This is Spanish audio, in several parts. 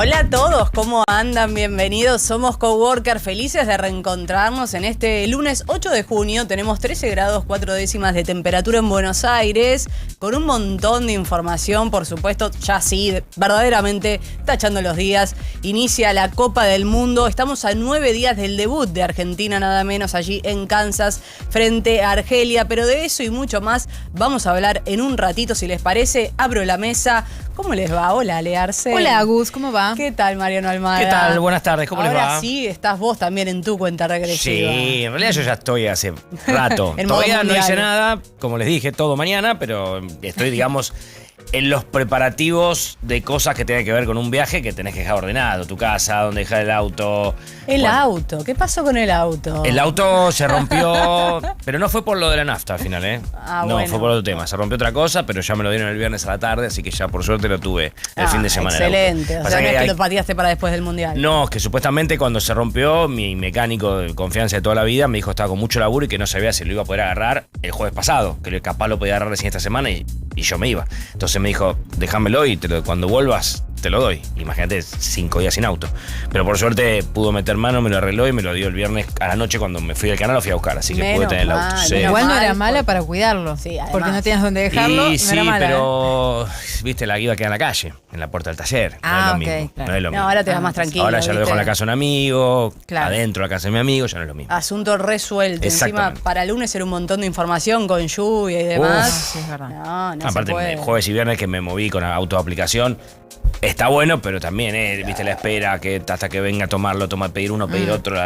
Hola a todos, ¿cómo andan? Bienvenidos, somos Coworker, felices de reencontrarnos en este lunes 8 de junio. Tenemos 13 grados 4 décimas de temperatura en Buenos Aires, con un montón de información, por supuesto, ya sí, verdaderamente tachando los días. Inicia la Copa del Mundo, estamos a 9 días del debut de Argentina, nada menos, allí en Kansas, frente a Argelia, pero de eso y mucho más vamos a hablar en un ratito, si les parece. Abro la mesa. ¿Cómo les va? Hola, Learse. Hola, Agus, ¿cómo va? ¿Qué tal, Mariano Almada? ¿Qué tal? Buenas tardes, ¿cómo les va? Ahora sí, estás vos también en tu cuenta regresiva. Sí, en realidad yo ya estoy hace rato. Todavía no hice nada, como les dije, todo mañana, pero estoy, digamos, en los preparativos de cosas que tienen que ver con un viaje que tenés que dejar ordenado. Tu casa, dónde dejar el auto. Auto, ¿qué pasó con el auto? El auto se rompió, pero no fue por lo de la nafta al final, ¿eh? No, bueno. fue por otro tema. Se rompió otra cosa, pero ya me lo dieron el viernes a la tarde, así que ya por suerte lo tuve el fin de semana. Excelente. O sea, no es que lo pateaste para después del Mundial. No, es que supuestamente cuando se rompió, mi mecánico de confianza de toda la vida me dijo que estaba con mucho laburo y que no sabía si lo iba a poder agarrar el jueves pasado, que capaz lo podía agarrar recién esta semana y yo me iba. Entonces me dijo, déjamelo y cuando vuelvas te lo doy. Imagínate, 5 días sin auto. Pero por suerte pudo meter mano, me lo arregló y me lo dio el viernes a la noche cuando me fui al canal, lo fui a buscar. Así que pude tener el auto. Sí. Igual no era mala para cuidarlo. Sí, porque no tenías dónde dejarlo. Sí, era mala, pero viste, la guía queda en la calle, en la puerta del taller. No es lo mismo. Claro. No es lo mismo. Ahora te vas más tranquilo. Ahora ya lo dejo en la casa de un amigo, claro, adentro de la casa de mi amigo, ya no es lo mismo. Asunto resuelto. Encima, para el lunes era un montón de información con lluvia y demás. Sí, es verdad. No aparte, se puede. Jueves y viernes que me moví con autoaplicación. Está bueno, pero también, viste, la espera que hasta que venga a tomarlo, pedir uno, pedir otro.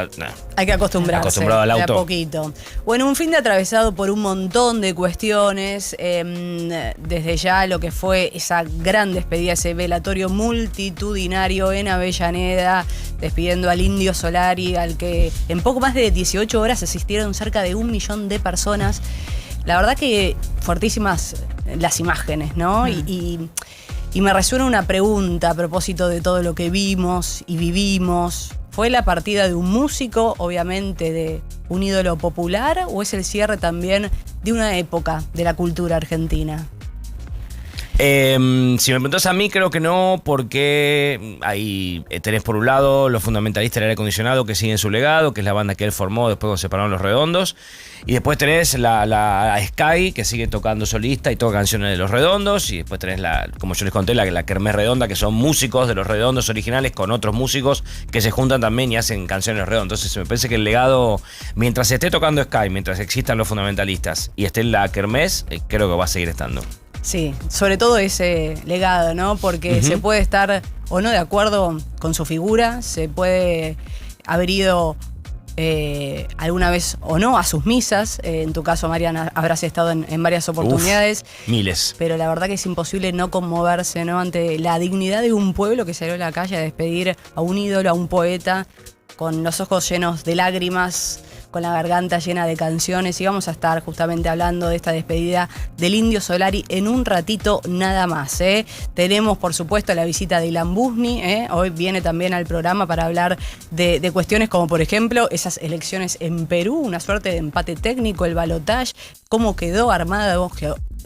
Hay que acostumbrarse. Acostumbrado al auto. De a poquito. Bueno, un fin de atravesado por un montón de cuestiones. Desde ya lo que fue esa gran despedida, ese velatorio multitudinario en Avellaneda, despidiendo al Indio Solari, al que en poco más de 18 horas asistieron cerca de 1 millón de personas. La verdad que fuertísimas las imágenes, ¿no? Y me resuena una pregunta a propósito de todo lo que vimos y vivimos. ¿Fue la partida de un músico, obviamente de un ídolo popular, o es el cierre también de una época de la cultura argentina? Si me preguntas a mí, creo que no, porque ahí tenés por un lado los fundamentalistas del aire acondicionado que siguen su legado, que es la banda que él formó después cuando se separaron Los Redondos, y después tenés la Sky, que sigue tocando solista y toca canciones de Los Redondos, y después tenés, como yo les conté, la Kermés Redonda, que son músicos de Los Redondos originales con otros músicos que se juntan también y hacen canciones de Los Redondos. Entonces me parece que el legado, mientras esté tocando Sky, mientras existan los fundamentalistas y esté la Kermés, creo que va a seguir estando. Sí, sobre todo ese legado, ¿no? Porque se puede estar o no de acuerdo con su figura, se puede haber ido alguna vez o no a sus misas. En tu caso, Mariana, habrás estado en varias oportunidades. Miles. Pero la verdad que es imposible no conmoverse, ¿no? Ante la dignidad de un pueblo que salió a la calle a despedir a un ídolo, a un poeta, con los ojos llenos de lágrimas, con la garganta llena de canciones, y vamos a estar justamente hablando de esta despedida del Indio Solari en un ratito nada más. Tenemos, por supuesto, la visita de Ilan Busni. Hoy viene también al programa para hablar de cuestiones como, por ejemplo, esas elecciones en Perú, una suerte de empate técnico, el balotaje, cómo quedó armada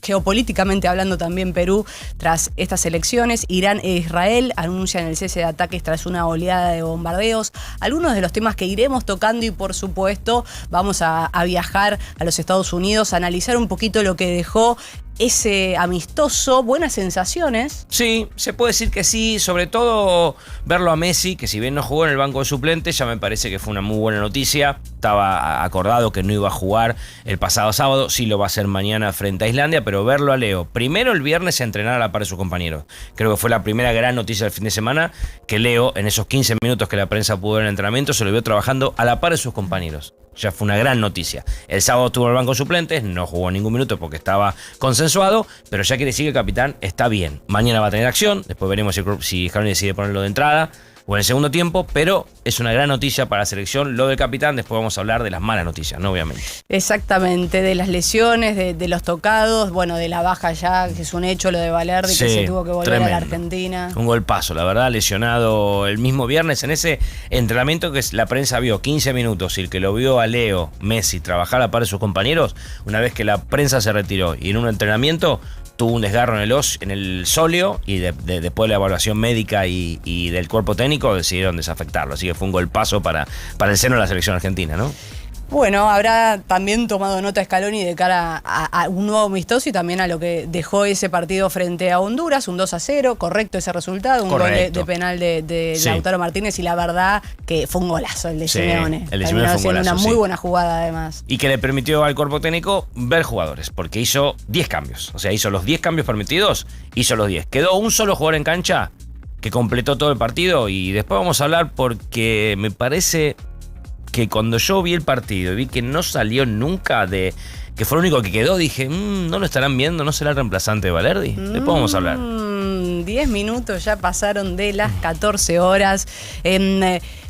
geopolíticamente hablando también Perú tras estas elecciones. Irán e Israel anuncian el cese de ataques tras una oleada de bombardeos. Algunos de los temas que iremos tocando, y por supuesto vamos a viajar a los Estados Unidos, a analizar un poquito lo que dejó ese amistoso. Buenas sensaciones. Sí, se puede decir que sí, sobre todo verlo a Messi, que si bien no jugó en el banco de suplentes, ya me parece que fue una muy buena noticia. Estaba acordado que no iba a jugar el pasado sábado, sí lo va a hacer mañana frente a Islandia, pero verlo a Leo, primero el viernes, a entrenar a la par de sus compañeros. Creo que fue la primera gran noticia del fin de semana, que Leo, en esos 15 minutos que la prensa pudo ver en el entrenamiento, se lo vio trabajando a la par de sus compañeros. Ya fue una gran noticia. El sábado estuvo en el banco de suplentes, no jugó ningún minuto porque estaba consensuado, pero ya quiere decir que el capitán está bien. Mañana va a tener acción, después veremos si Scaloni decide ponerlo de entrada o en el segundo tiempo, pero es una gran noticia para la selección lo del capitán. Después vamos a hablar de las malas noticias, ¿no? Obviamente. Exactamente, de las lesiones, de los tocados, bueno, de la baja ya, que es un hecho, lo de Valerdi, sí, que se tuvo que volver tremendo. A la Argentina. Un golpazo, la verdad, lesionado el mismo viernes en ese entrenamiento que la prensa vio 15 minutos, y el que lo vio a Leo Messi trabajar a par de sus compañeros, una vez que la prensa se retiró y en un entrenamiento tuvo un desgarro en el sóleo y después de la evaluación médica y del cuerpo técnico decidieron desafectarlo. Así que fue un golpazo para el seno de la selección argentina, ¿no? Bueno, habrá también tomado nota Scaloni de cara a un nuevo amistoso y también a lo que dejó ese partido frente a Honduras, un 2-0, correcto ese resultado, un gol de penal de Lautaro Martínez y la verdad que fue un golazo el de Simeone. El de Simeone fue un golazo, una muy buena jugada además. Y que le permitió al cuerpo técnico ver jugadores, porque hizo 10 cambios. O sea, hizo los 10 cambios permitidos, hizo los 10. Quedó un solo jugador en cancha que completó todo el partido y después vamos a hablar porque me parece que cuando yo vi el partido y vi que no salió nunca que fue el único que quedó, dije, ¿no lo estarán viendo? ¿No será el reemplazante de Valerdi? Después vamos a hablar. 10 minutos ya pasaron de las 14 horas.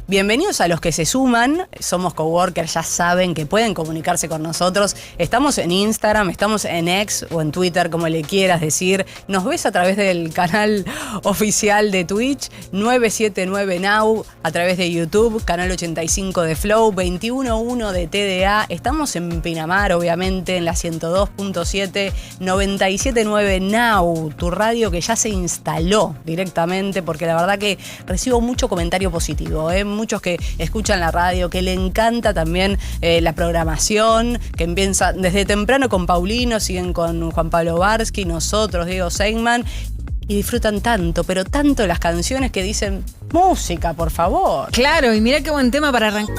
Bienvenidos a los que se suman, somos coworkers, ya saben que pueden comunicarse con nosotros. Estamos en Instagram, estamos en X o en Twitter, como le quieras decir. Nos ves a través del canal oficial de Twitch, 979 Now, a través de YouTube, canal 85 de Flow, 21.1 de TDA. Estamos en Pinamar, obviamente, en la 102.7, 97.9 Now, tu radio que ya se instaló directamente, porque la verdad que recibo mucho comentario positivo, muchos que escuchan la radio, que le encanta también la programación, que empieza desde temprano con Paulino, siguen con Juan Pablo Barsky, nosotros, Diego Seigman, y disfrutan tanto, pero tanto las canciones que dicen, música, por favor. Claro, y mira qué buen tema para arrancar.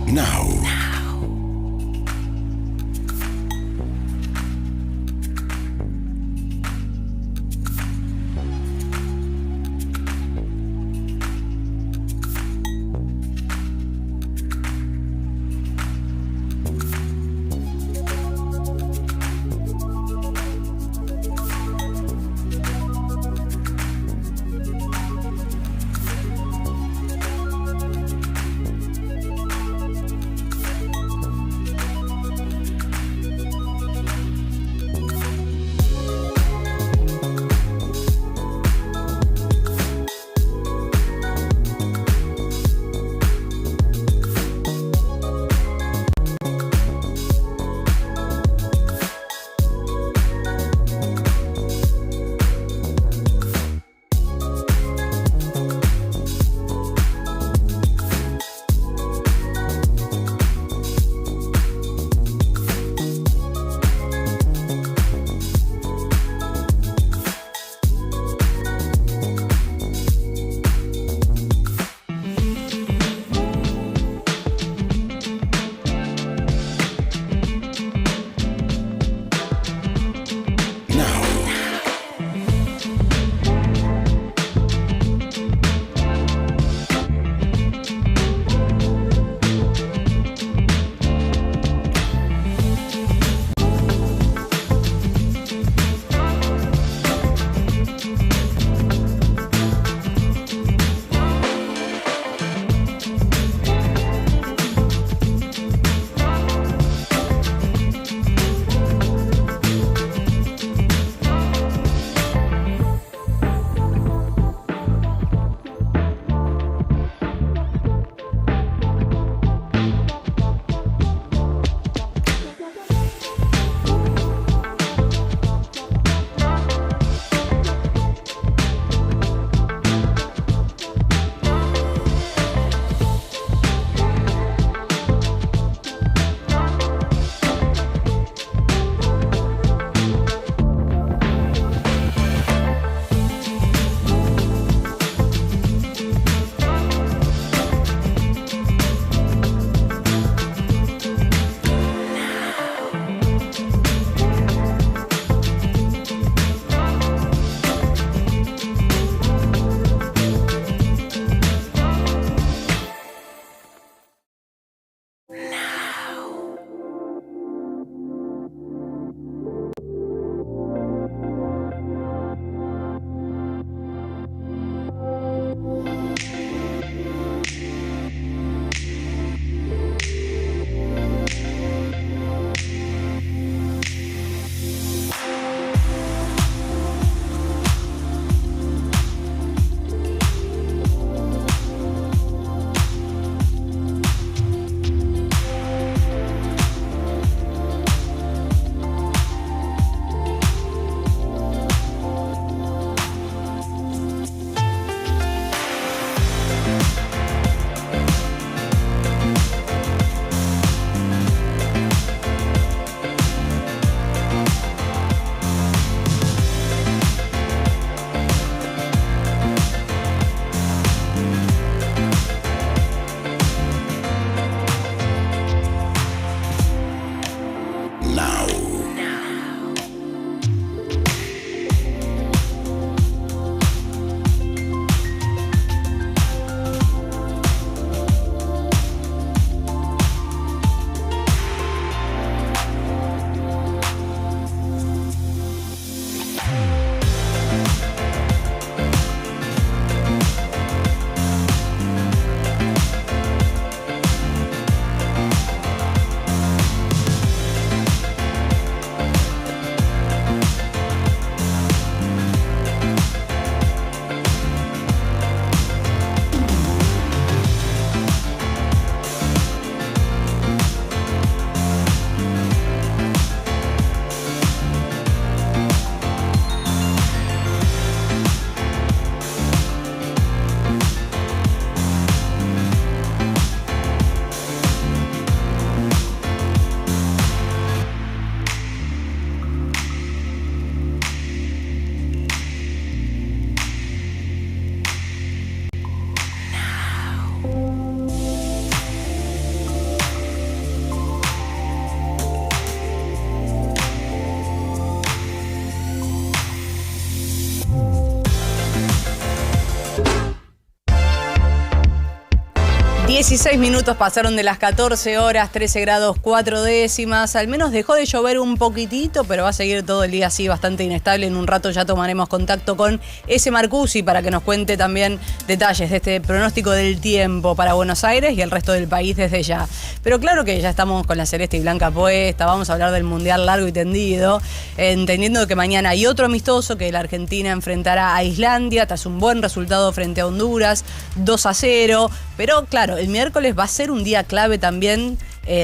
Now. 16 minutos pasaron de las 14 horas, 13 grados 4 décimas. Al menos dejó de llover un poquitito, pero va a seguir todo el día así, bastante inestable. En un rato ya tomaremos contacto con ese Marcusi para que nos cuente también detalles de este pronóstico del tiempo para Buenos Aires y el resto del país desde ya. Pero claro que ya estamos con la celeste y blanca puesta. Vamos a hablar del Mundial largo y tendido, entendiendo que mañana hay otro amistoso que la Argentina enfrentará a Islandia tras un buen resultado frente a Honduras, 2-0. Pero claro, el miércoles va a ser un día clave también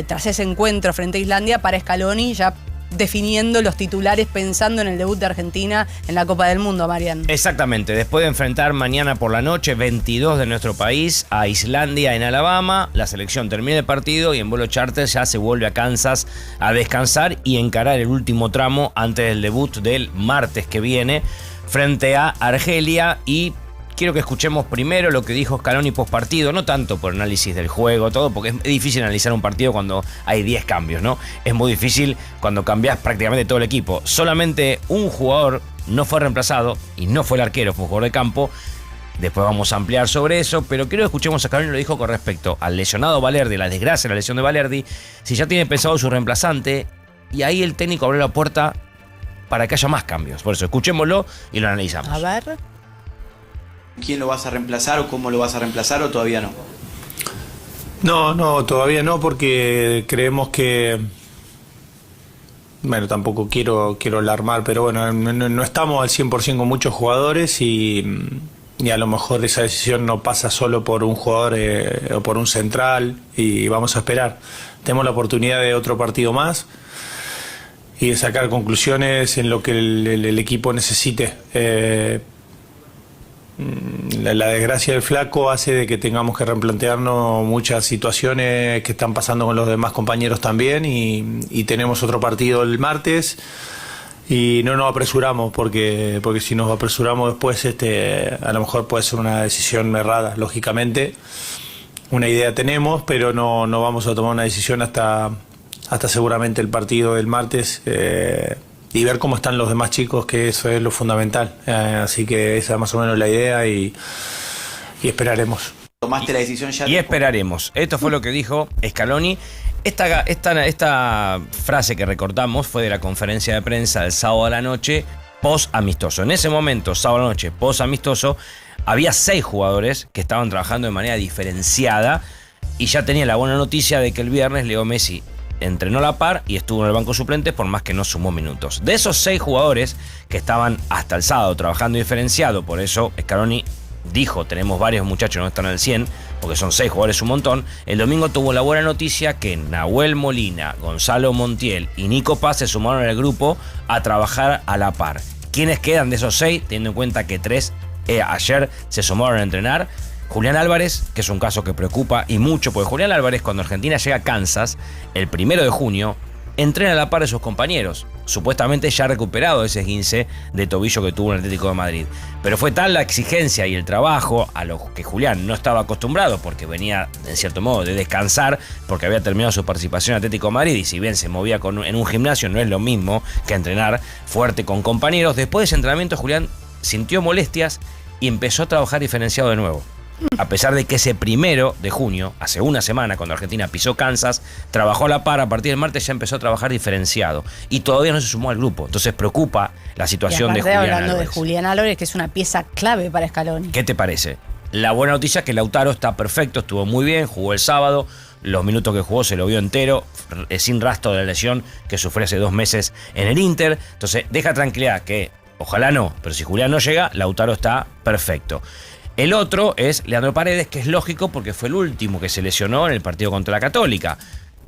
tras ese encuentro frente a Islandia para Scaloni, ya definiendo los titulares pensando en el debut de Argentina en la Copa del Mundo, Marian. Exactamente, después de enfrentar mañana por la noche 22 de nuestro país a Islandia en Alabama, la selección termina el partido y en vuelo charter ya se vuelve a Kansas a descansar y encarar el último tramo antes del debut del martes que viene frente a Argelia. Y quiero que escuchemos primero lo que dijo Scaloni post partido, no tanto por análisis del juego, todo, porque es difícil analizar un partido cuando hay 10 cambios, ¿no? Es muy difícil cuando cambias prácticamente todo el equipo. Solamente un jugador no fue reemplazado y no fue el arquero, fue un jugador de campo. Después vamos a ampliar sobre eso, pero quiero que escuchemos a Scaloni lo dijo con respecto al lesionado Valerdi, la desgracia de la lesión de Valerdi, si ya tiene pensado su reemplazante, y ahí el técnico abrió la puerta para que haya más cambios. Por eso, escuchémoslo y lo analizamos. A ver. ¿Quién lo vas a reemplazar o cómo lo vas a reemplazar o todavía no? No, todavía no, porque creemos que... Bueno, tampoco quiero alarmar, pero bueno, no estamos al 100% con muchos jugadores y a lo mejor esa decisión no pasa solo por un jugador o por un central y vamos a esperar. Tenemos la oportunidad de otro partido más y de sacar conclusiones en lo que el equipo necesite. La desgracia del flaco hace de que tengamos que replantearnos muchas situaciones que están pasando con los demás compañeros también y tenemos otro partido el martes y no nos apresuramos porque si nos apresuramos después a lo mejor puede ser una decisión errada, lógicamente. Una idea tenemos, pero no vamos a tomar una decisión hasta seguramente el partido del martes y ver cómo están los demás chicos, que eso es lo fundamental. Así que esa es más o menos la idea y esperaremos. ¿Tomaste la decisión ya? Y esperaremos. Esto fue lo que dijo Scaloni. Esta frase que recortamos fue de la conferencia de prensa del sábado a la noche, post-amistoso. En ese momento, sábado a la noche, post-amistoso, había 6 jugadores que estaban trabajando de manera diferenciada y ya tenía la buena noticia de que el viernes Leo Messi entrenó a la par y estuvo en el banco suplente por más que no sumó minutos. De esos 6 jugadores que estaban hasta el sábado trabajando diferenciado, por eso Scaloni dijo, tenemos varios muchachos que no están al 100, porque son 6 jugadores un montón. El domingo tuvo la buena noticia que Nahuel Molina, Gonzalo Montiel y Nico Paz se sumaron al grupo a trabajar a la par. ¿Quiénes quedan de esos 6? Teniendo en cuenta que 3 ayer se sumaron a entrenar. Julián Álvarez, que es un caso que preocupa y mucho, porque Julián Álvarez, cuando Argentina llega a Kansas, el 1 de junio, entrena a la par de sus compañeros. Supuestamente ya ha recuperado ese esguince de tobillo que tuvo en el Atlético de Madrid. Pero fue tal la exigencia y el trabajo a lo que Julián no estaba acostumbrado, porque venía, en cierto modo, de descansar, porque había terminado su participación en Atlético de Madrid, y si bien se movía en un gimnasio, no es lo mismo que entrenar fuerte con compañeros. Después de ese entrenamiento, Julián sintió molestias y empezó a trabajar diferenciado de nuevo. A pesar de que ese 1 de junio, hace una semana, cuando Argentina pisó Kansas, trabajó a la par, a partir del martes ya empezó a trabajar diferenciado y todavía no se sumó al grupo. Entonces preocupa la situación de Julián Álvarez. Hablando de Julián Álvarez, que es una pieza clave para Scaloni. ¿Qué te parece? La buena noticia es que Lautaro está perfecto, estuvo muy bien, jugó el sábado, los minutos que jugó se lo vio entero, sin rastro de la lesión que sufrió hace 2 meses en el Inter. Entonces deja tranquilidad que, ojalá no, pero si Julián no llega, Lautaro está perfecto. El otro es Leandro Paredes, que es lógico porque fue el último que se lesionó en el partido contra la Católica.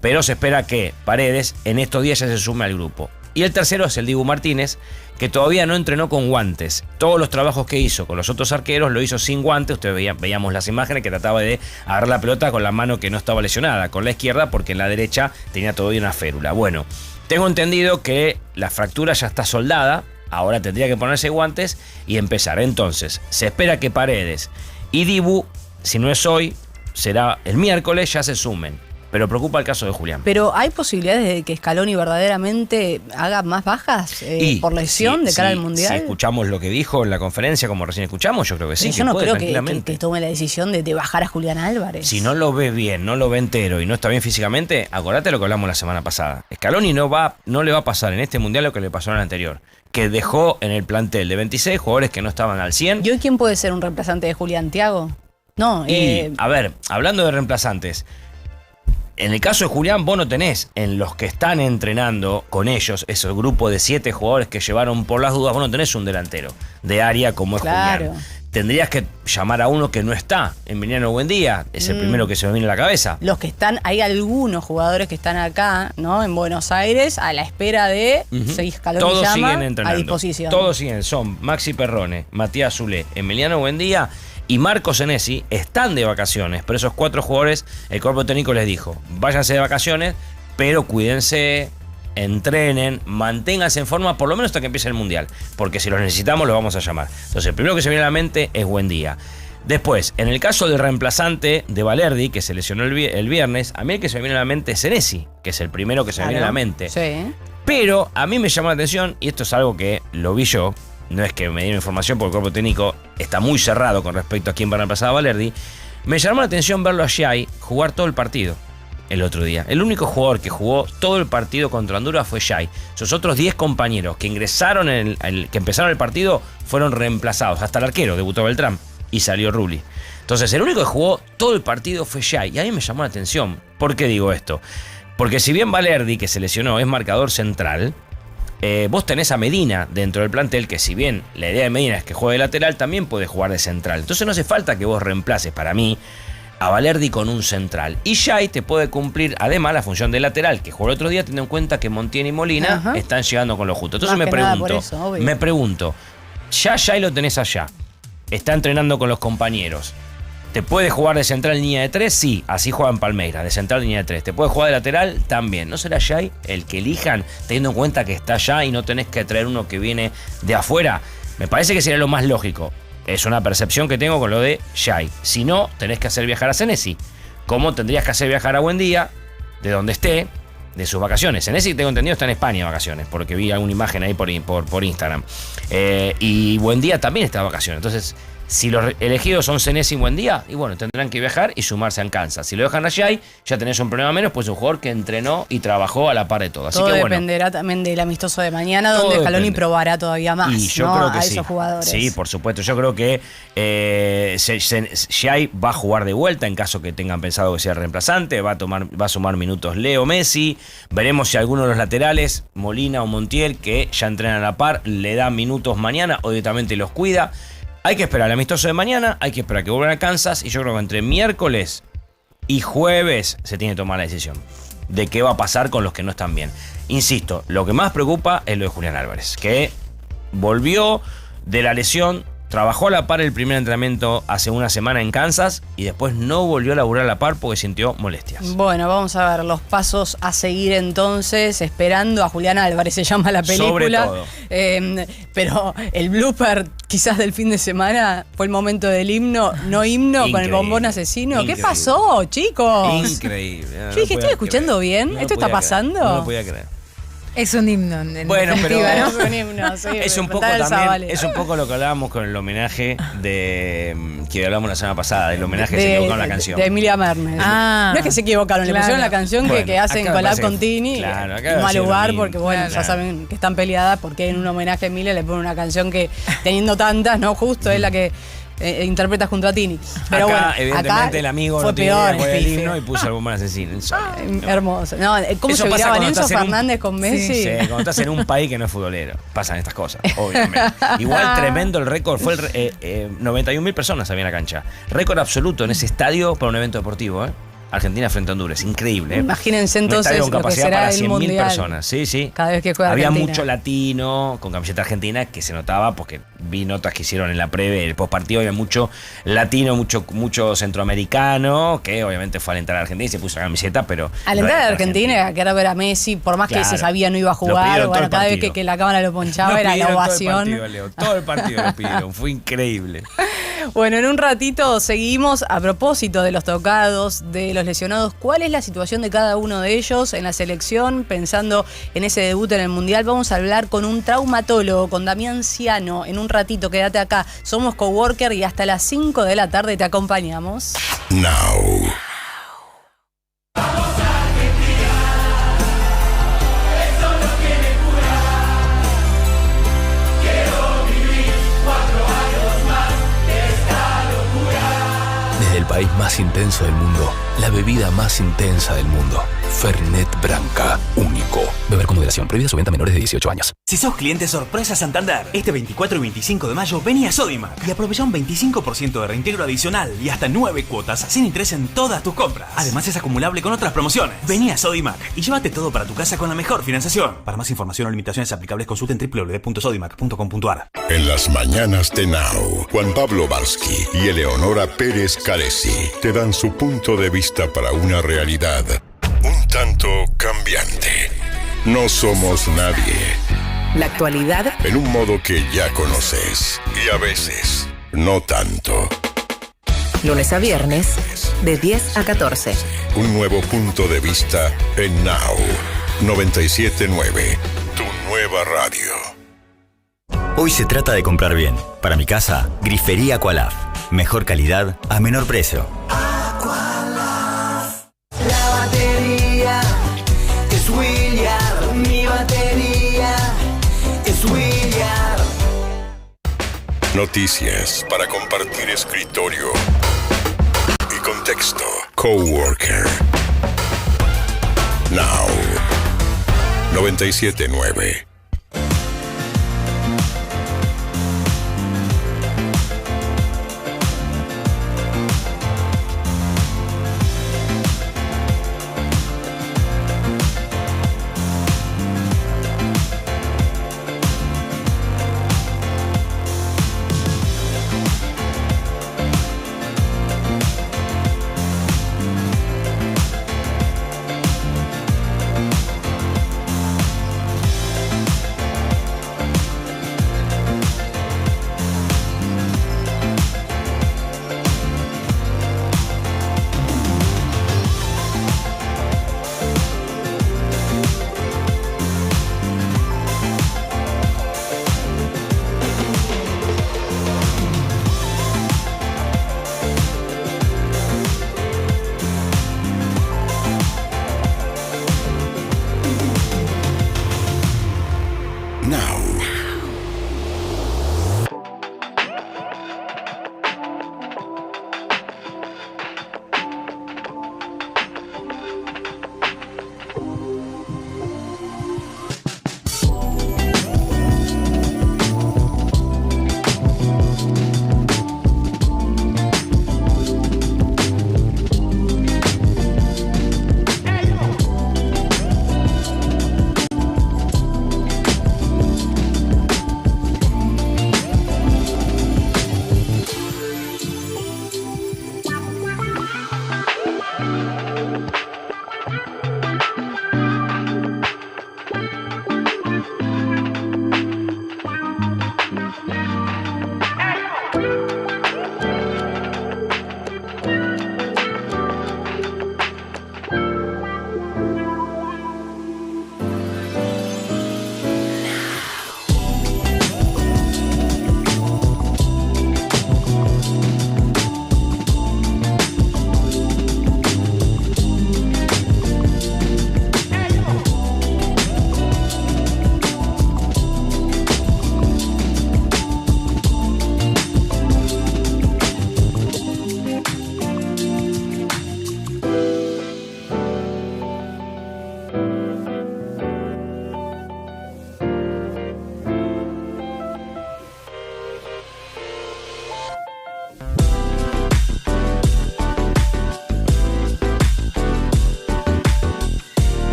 Pero se espera que Paredes en estos días ya se sume al grupo. Y el tercero es el Dibu Martínez, que todavía no entrenó con guantes. Todos los trabajos que hizo con los otros arqueros lo hizo sin guantes. Ustedes veíamos las imágenes que trataba de agarrar la pelota con la mano que no estaba lesionada, con la izquierda, porque en la derecha tenía todavía una férula. Bueno, tengo entendido que la fractura ya está soldada. Ahora tendría que ponerse guantes y empezar. Entonces, se espera que Paredes y Dibu, si no es hoy, será el miércoles, ya se sumen. Pero preocupa el caso de Julián. Pero ¿hay posibilidades de que Scaloni verdaderamente haga más bajas por lesión de cara al Mundial? Si escuchamos lo que dijo en la conferencia, como recién escuchamos, yo creo que sí. Yo no creo que tome la decisión de bajar a Julián Álvarez. Si no lo ve bien, no lo ve entero y no está bien físicamente, acordate lo que hablamos la semana pasada. Scaloni no le va a pasar en este Mundial lo que le pasó en el anterior, que dejó en el plantel de 26 jugadores que no estaban al 100. ¿Y hoy quién puede ser un reemplazante de Julián? ¿Thiago? No. A ver, hablando de reemplazantes, en el caso de Julián, vos no tenés en los que están entrenando con ellos, ese grupo de 7 jugadores que llevaron por las dudas, vos no tenés un delantero de área como es Julián. Tendrías que llamar a uno que no está. Emiliano Buendía es el primero que se me viene a la cabeza. Los que están, hay algunos jugadores que están acá, ¿no? En Buenos Aires, a la espera de Scaloni todos llama, siguen entrenando. a disposición. Todos siguen, son Maxi Perrone, Matías Zulé, Emiliano Buendía y Marco Senesi. Están de vacaciones, pero esos 4 jugadores, el cuerpo técnico les dijo, váyanse de vacaciones, pero cuídense, entrenen, manténganse en forma por lo menos hasta que empiece el Mundial, porque si los necesitamos los vamos a llamar. Entonces el primero que se viene a la mente es Buendía. Después, en el caso del reemplazante de Valerdi, que se lesionó el viernes, a mí el que se me viene a la mente es Senesi, que es el primero que se me viene a la mente. Sí. Pero a mí me llamó la atención, y esto es algo que lo vi yo, no es que me dieron información porque el cuerpo técnico está muy cerrado con respecto a quién va a reemplazar a Valerdi, me llamó la atención verlo a Xai jugar todo el partido el otro día. El único jugador que jugó todo el partido contra Honduras fue Xai. Sus otros 10 compañeros que ingresaron, que empezaron el partido, fueron reemplazados. Hasta el arquero, debutó Beltrán y salió Rulli. Entonces el único que jugó todo el partido fue Xai. Y a mí me llamó la atención. ¿Por qué digo esto? Porque si bien Valerdi, que se lesionó, es marcador central, vos tenés a Medina dentro del plantel, que si bien la idea de Medina es que juegue de lateral, también puede jugar de central. Entonces no hace falta que vos reemplaces, para mí, a Valerdi con un central. Y Xai te puede cumplir además la función de lateral, que jugó el otro día, teniendo en cuenta que Montiel y Molina están llegando con lo justo. Entonces me pregunto, ya Xai lo tenés allá, está entrenando con los compañeros. ¿Te puede jugar de central en línea de 3? Sí, así juega en Palmeiras, de central en línea de 3. ¿Te puede jugar de lateral? También. ¿No será Xai el que elijan, teniendo en cuenta que está allá y no tenés que traer uno que viene de afuera? Me parece que sería lo más lógico. Es una percepción que tengo con lo de Xai. Si no, tenés que hacer viajar a Senesi. ¿Cómo tendrías que hacer viajar a Buendía, de donde esté, de sus vacaciones? Senesi, tengo entendido, está en España de vacaciones, porque vi alguna imagen ahí por Instagram. Y Buendía también está de vacaciones. Entonces, si los elegidos son Senesi y Buendía, y bueno, tendrán que viajar y sumarse a Kansas. Si lo dejan a Xai, ya tenés un problema menos, pues un jugador que entrenó y trabajó a la par de todo. Así todo que, dependerá también del amistoso de mañana, donde Scaloni probará todavía más, y yo creo que a sí. Esos jugadores. Sí, por supuesto. Yo creo que Xai va a jugar de vuelta en caso que tengan pensado que sea reemplazante. Va a sumar minutos Leo Messi. Veremos si alguno de los laterales, Molina o Montiel, que ya entrenan a la par, le dan minutos mañana o directamente los cuida. Hay que esperar el amistoso de mañana, hay que esperar que vuelvan a Kansas, y yo creo que entre miércoles y jueves se tiene que tomar la decisión de qué va a pasar con los que no están bien. Insisto, lo que más preocupa es lo de Julián Álvarez, que volvió de la lesión, trabajó a la par el primer entrenamiento hace una semana en Kansas y después no volvió a laburar a la par porque sintió molestias. Bueno, vamos a ver los pasos a seguir entonces, esperando a Julián Álvarez, se llama la película. Sobre todo. Pero el blooper quizás del fin de semana fue el momento del himno, no himno, Increíble, con el bombón asesino. increíble. ¿Qué pasó, chicos? Increíble. Yo dije, ¿estoy escuchando bien? ¿Esto está pasando? No lo podía creer. Es un himno. Bueno, pero ¿no? Es un himno, sí, es un poco también, es un poco lo que hablábamos con el homenaje que hablamos la semana pasada, del homenaje que se equivocaron la canción. De Emilia Mernes. No es que se equivocaron, le pusieron la canción Bueno, que hacen acá me collab parece con que- Tini. claro, acá en va a mal ser lo lugar, mismo. porque bueno, Claro. ya saben que están peleadas, porque en un homenaje a Emilia le ponen una canción que, teniendo tantas, no justo, es la que interpreta junto a Tini. Pero acá, bueno, evidentemente, acá el amigo fue no tenía peor, idea cuál era el pife. himno y puso el bombón asesino. Hermoso. No, ¿cómo Eso se pasa miraba cuando Enzo estás en un- Fernández con Messi? Sí, cuando estás en un país que no es futbolero, pasan estas cosas, obviamente. Igual tremendo el récord, fue 91.000 personas había en la cancha. Récord absoluto en ese estadio para un evento deportivo, Argentina frente a Honduras, increíble. Imagínense Un entonces estadio con lo que capacidad será para el 100.000 Mundial. personas, sí. Cada vez que juega Había Argentina. mucho latino con camiseta argentina que se notaba porque vi notas que hicieron en la previa, el postpartido, había mucho latino, mucho centroamericano, que obviamente fue a alentar a Argentina y se puso la camiseta, pero... Al entrar a Argentina, a querer ver a Messi, por más que Claro. se sabía no iba a Lo jugar, pidieron bueno, todo el cada vez partido. que la cámara lo ponchaba Lo era la pidieron ovación. Todo el partido lo pidieron, fue increíble. Bueno, en un ratito seguimos. A propósito de los tocados, de los lesionados, ¿cuál es la situación de cada uno de ellos en la selección? Pensando en ese debut en el Mundial, vamos a hablar con un traumatólogo, con Damián Ciano. En un ratito, quédate acá. Somos Coworker y hasta las 5 de la tarde te acompañamos. Now. Desde el país más intenso del mundo, la bebida más intensa del mundo. Fernet Branca, único. Beber con moderación, prohibida su venta a menores de 18 años. Si sos cliente sorpresa Santander, este 24 y 25 de mayo vení a Sodimac y aprovecha un 25% de reintegro adicional y hasta 9 cuotas sin interés en todas tus compras. Además es acumulable con otras promociones. Vení a Sodimac y llévate todo para tu casa con la mejor financiación. Para más información o limitaciones aplicables consulten www.sodimac.com.ar. En las mañanas de Now, Juan Pablo Barsky y Eleonora Pérez Caresi te dan su punto de vista para una realidad un tanto cambiante. No somos nadie. La actualidad En un modo que ya conoces y a veces no tanto. lunes a viernes, de 10 a 14. Un nuevo punto de vista en Now 97.9, tu nueva radio. Hoy se trata de comprar bien. Para mi casa, Grifería Aqualaf. Mejor calidad a menor precio. La batería es Williard, mi batería es Williard. Noticias para compartir escritorio y contexto. Coworker. Now 97.9.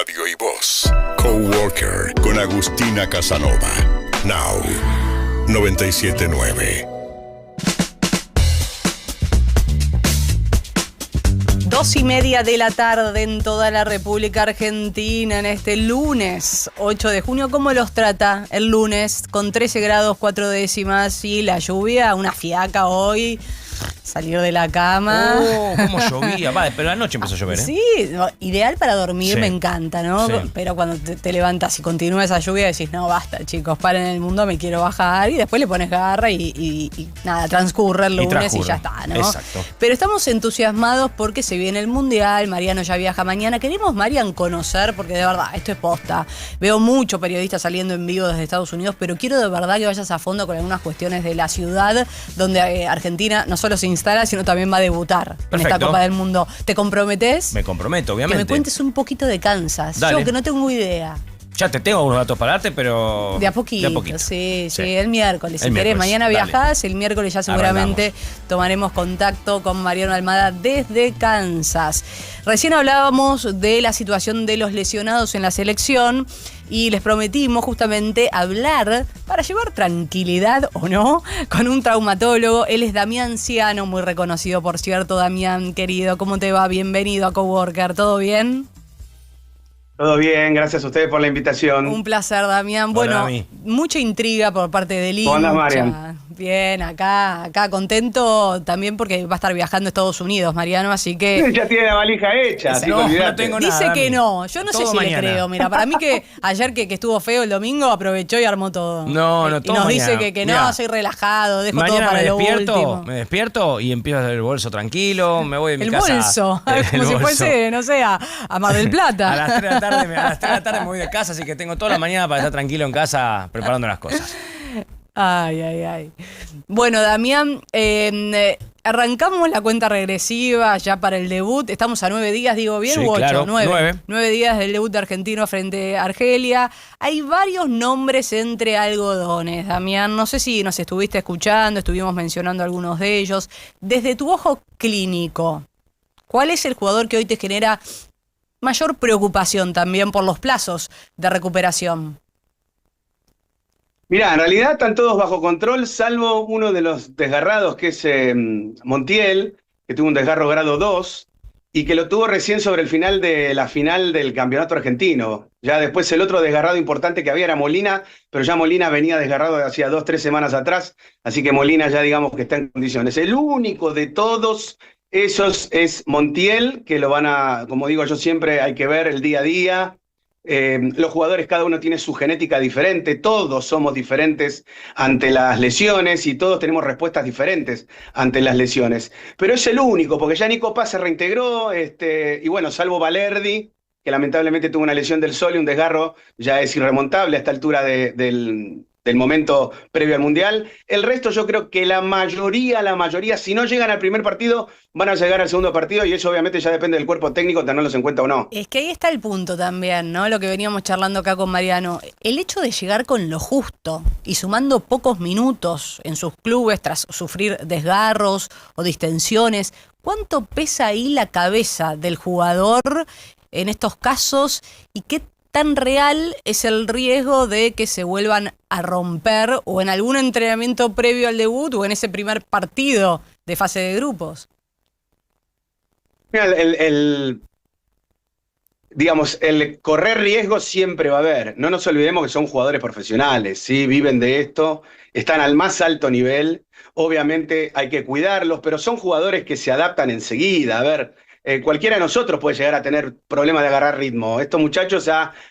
radio y voz. Coworker con Agustina Casanova. Now 97.9. 2:30 de la tarde en toda la República Argentina en este lunes 8 de junio. ¿Cómo los trata el lunes? Con 13 grados 4 décimas y la lluvia, una fiaca hoy. Salir de la cama. Oh, cómo llovía. Va, pero anoche empezó a llover, ¿eh? Sí, ideal para dormir, Sí. me encanta, ¿no? Sí. Pero cuando te levantas y continúa esa lluvia decís, no, basta, chicos, paren el mundo, me quiero bajar. Y después le pones garra y nada, transcurre el lunes y ya está, ¿no? Exacto. Pero estamos entusiasmados porque se viene el Mundial, Mariano ya viaja mañana. Queremos, Marian, conocer, porque de verdad, esto es posta. Veo muchos periodistas saliendo en vivo desde Estados Unidos, pero quiero de verdad que vayas a fondo con algunas cuestiones de la ciudad donde Argentina no solo se instala, sino también va a debutar en esta Copa del Mundo. ¿Te comprometés? Me comprometo, Que obviamente. me cuentes un poquito de Kansas. Dale. Yo que no tengo idea. Ya te tengo unos datos para darte, pero... De a poquito, sí, el miércoles. Si El querés, miércoles, mañana dale. viajás, el miércoles ya seguramente tomaremos contacto con Mariano Almada desde Kansas. Recién hablábamos de la situación de los lesionados en la selección y les prometimos justamente hablar, para llevar tranquilidad o no, con un traumatólogo. Él es Damián Ciano, muy reconocido, por cierto. Damián, querido, ¿cómo te va? Bienvenido a Coworker, ¿todo bien? Todo bien, gracias a ustedes por la invitación. Un placer, Damián. Bueno, Dami. mucha intriga por parte del hincha. ¿Cómo andás, Marian? Bien, acá contento también porque va a estar viajando a Estados Unidos, Mariano, así que... Ya tiene la valija hecha, así que olvidate. Dice que no, yo no sé Todo si mañana. le creo. Mira, para mí que ayer que estuvo feo el domingo aprovechó y armó todo. No, Y todo nos mañana. dice que no, Mirá, soy relajado, dejo todo mañana para me lo despierto, último. me despierto y empiezo a hacer el bolso tranquilo, me voy de mi El casa. bolso, El como si bolso. fuese, no sé, a Mar del Plata. A las 3 de la tarde me voy de casa, así que tengo toda la mañana para estar tranquilo en casa preparando las cosas. Ay. Bueno, Damián, arrancamos la cuenta regresiva ya para el debut. Estamos a 9 días, digo bien, Sí, u 8, claro, 9. 9 días del debut de argentino frente a Argelia. Hay varios nombres entre algodones, Damián. No sé si nos estuviste escuchando, estuvimos mencionando algunos de ellos. Desde tu ojo clínico, ¿cuál es el jugador que hoy te genera mayor preocupación también por los plazos de recuperación? Mirá, en realidad están todos bajo control, salvo uno de los desgarrados, que es Montiel, que tuvo un desgarro grado 2, y que lo tuvo recién sobre el final de la final del campeonato argentino. Ya después el otro desgarrado importante que había era Molina, pero ya Molina venía desgarrado de hacía 2-3 semanas atrás, así que Molina ya digamos que está en condiciones. El único de todos esos es Montiel, que lo van a, como digo yo siempre, hay que ver el día a día. Los jugadores, cada uno tiene su genética diferente, todos somos diferentes ante las lesiones y todos tenemos respuestas diferentes ante las lesiones. Pero es el único, porque ya Nico Paz se reintegró, y bueno, salvo Valerdi, que lamentablemente tuvo una lesión del sol y un desgarro, ya es irremontable a esta altura del momento previo al Mundial. El resto yo creo que la mayoría, si no llegan al primer partido, van a llegar al segundo partido y eso obviamente ya depende del cuerpo técnico, tenerlos en cuenta o no. Es que ahí está el punto también, ¿no? Lo que veníamos charlando acá con Mariano. El hecho de llegar con lo justo y sumando pocos minutos en sus clubes tras sufrir desgarros o distensiones, ¿cuánto pesa ahí la cabeza del jugador en estos casos y qué tan real es el riesgo de que se vuelvan a romper o en algún entrenamiento previo al debut o en ese primer partido de fase de grupos? Mira, digamos, el correr riesgo siempre va a haber. No nos olvidemos que son jugadores profesionales, ¿sí? Viven de esto, están al más alto nivel. Obviamente hay que cuidarlos, pero son jugadores que se adaptan enseguida. A ver, cualquiera de nosotros puede llegar a tener problemas de agarrar ritmo. Estos muchachos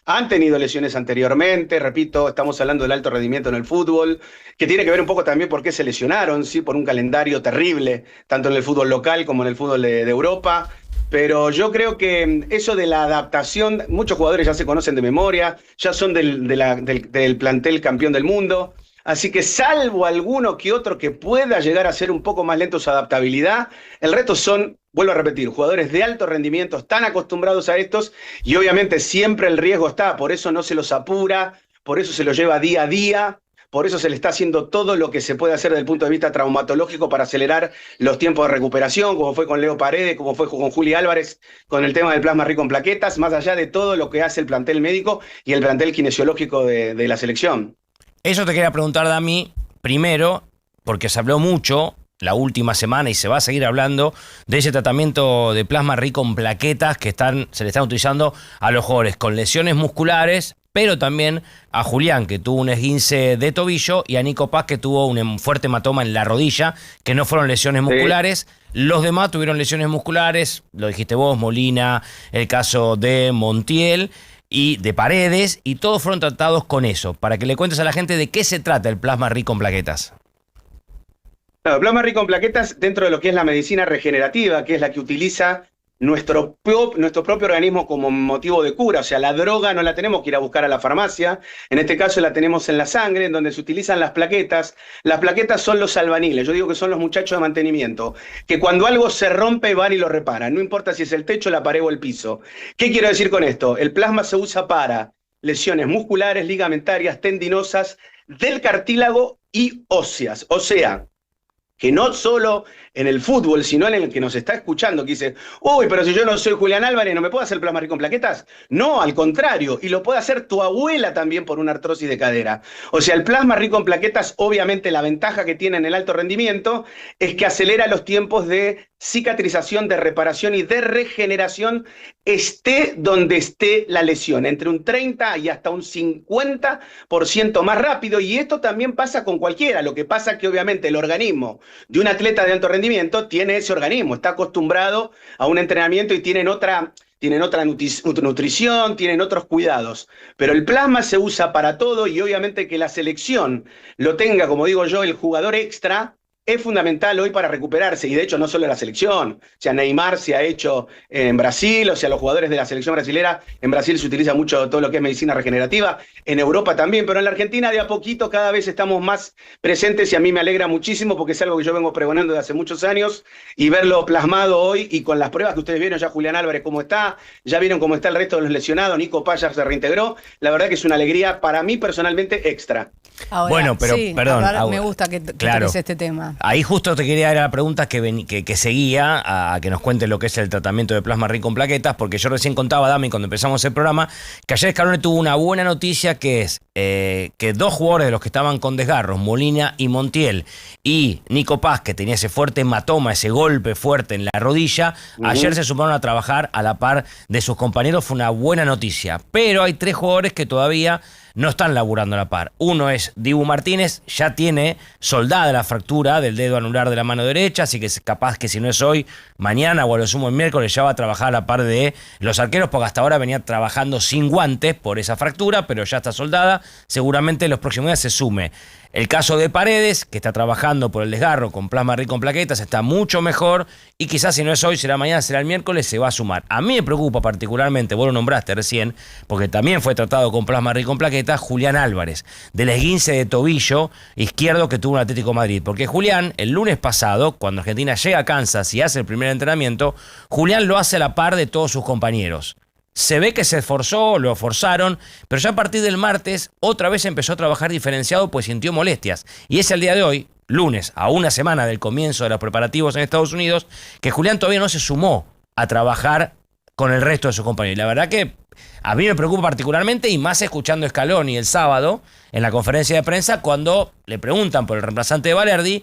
han tenido lesiones anteriormente, repito, estamos hablando del alto rendimiento en el fútbol, que tiene que ver un poco también por qué se lesionaron, ¿sí? Por un calendario terrible, tanto en el fútbol local como en el fútbol de Europa. Pero yo creo que eso de la adaptación, muchos jugadores ya se conocen de memoria, ya son del plantel campeón del mundo. Así que salvo alguno que otro que pueda llegar a ser un poco más lento su adaptabilidad, el resto son, vuelvo a repetir, jugadores de alto rendimiento, están acostumbrados a estos y obviamente siempre el riesgo está, por eso no se los apura, por eso se los lleva día a día, por eso se le está haciendo todo lo que se puede hacer desde el punto de vista traumatológico para acelerar los tiempos de recuperación, como fue con Leo Paredes, como fue con Juli Álvarez, con el tema del plasma rico en plaquetas, más allá de todo lo que hace el plantel médico y el plantel kinesiológico de la selección. Eso te quería preguntar, Dami, primero, porque se habló mucho la última semana y se va a seguir hablando de ese tratamiento de plasma rico en plaquetas que se le están utilizando a los jugadores con lesiones musculares, pero también a Julián, que tuvo un esguince de tobillo, y a Nico Paz, que tuvo un fuerte hematoma en la rodilla, que no fueron lesiones musculares. Los demás tuvieron lesiones musculares, lo dijiste vos, Molina, el caso de Montiel y de Paredes, y todos fueron tratados con eso. Para que le cuentes a la gente de qué se trata el plasma rico en plaquetas. Claro, el plasma rico en plaquetas dentro de lo que es la medicina regenerativa, que es la que utiliza nuestro propio organismo como motivo de cura. O sea, la droga no la tenemos que ir a buscar a la farmacia, en este caso la tenemos en la sangre, en donde se utilizan las plaquetas. Las plaquetas son los albaniles, yo digo que son los muchachos de mantenimiento, que cuando algo se rompe van y lo reparan, no importa si es el techo, la pared o el piso. ¿Qué quiero decir con esto? El plasma se usa para lesiones musculares, ligamentarias, tendinosas, del cartílago y óseas. O sea, que no solo en el fútbol, sino en el que nos está escuchando, que dice, uy, pero si yo no soy Julián Álvarez, ¿no me puedo hacer plasma rico en plaquetas? No, al contrario, y lo puede hacer tu abuela también por una artrosis de cadera. O sea, el plasma rico en plaquetas, obviamente la ventaja que tiene en el alto rendimiento es que acelera los tiempos de cicatrización, de reparación y de regeneración, esté donde esté la lesión, entre un 30 y hasta un 50% más rápido, y esto también pasa con cualquiera. Lo que pasa es que obviamente el organismo de un atleta de alto rendimiento tiene ese organismo, está acostumbrado a un entrenamiento y tienen otra nutrición, tienen otros cuidados. Pero el plasma se usa para todo, y obviamente que la selección lo tenga, como digo yo, el jugador extra, es fundamental hoy para recuperarse, y de hecho no solo la selección, o sea, Neymar se ha hecho en Brasil, o sea, los jugadores de la selección brasilera, en Brasil se utiliza mucho todo lo que es medicina regenerativa, en Europa también, pero en la Argentina de a poquito cada vez estamos más presentes, y a mí me alegra muchísimo porque es algo que yo vengo pregonando desde hace muchos años, y verlo plasmado hoy, y con las pruebas que ustedes vieron ya Julián Álvarez cómo está, ya vieron cómo está el resto de los lesionados, Nico Paz ya se reintegró, la verdad que es una alegría para mí personalmente extra. Ahora, bueno, pero sí, perdón. Me gusta que toques este tema. Ahí justo te quería dar la pregunta que seguía a que nos cuente lo que es el tratamiento de plasma rico en plaquetas, porque yo recién contaba, Dami, cuando empezamos el programa, que ayer Scaloni tuvo una buena noticia, que es que dos jugadores de los que estaban con desgarros, Molina y Montiel, y Nico Paz, que tenía ese fuerte hematoma, ese golpe fuerte en la rodilla, ayer se sumaron a trabajar a la par de sus compañeros. Fue una buena noticia, pero hay 3 jugadores que todavía no están laburando a la par. Uno es Dibu Martínez, ya tiene soldada la fractura del dedo anular de la mano derecha, así que es capaz que si no es hoy, mañana o a lo sumo el miércoles ya va a trabajar a la par de los arqueros, porque hasta ahora venía trabajando sin guantes por esa fractura, pero ya está soldada, seguramente en los próximos días se sume. El caso de Paredes, que está trabajando por el desgarro con plasma rico en plaquetas, está mucho mejor, y quizás si no es hoy, será mañana, será el miércoles, se va a sumar. A mí me preocupa particularmente, vos lo nombraste recién, porque también fue tratado con plasma rico en plaquetas, Julián Álvarez, del esguince de tobillo izquierdo que tuvo en Atlético de Madrid. Porque Julián, el lunes pasado, cuando Argentina llega a Kansas y hace el primer entrenamiento, Julián lo hace a la par de todos sus compañeros. Se ve que se esforzó, lo forzaron, pero ya a partir del martes otra vez empezó a trabajar diferenciado, pues sintió molestias. Y es el día de hoy, lunes, a una semana del comienzo de los preparativos en Estados Unidos, que Julián todavía no se sumó a trabajar con el resto de sus compañeros. La verdad que a mí me preocupa particularmente, y más escuchando a Scaloni el sábado en la conferencia de prensa, cuando le preguntan por el reemplazante de Valerdi,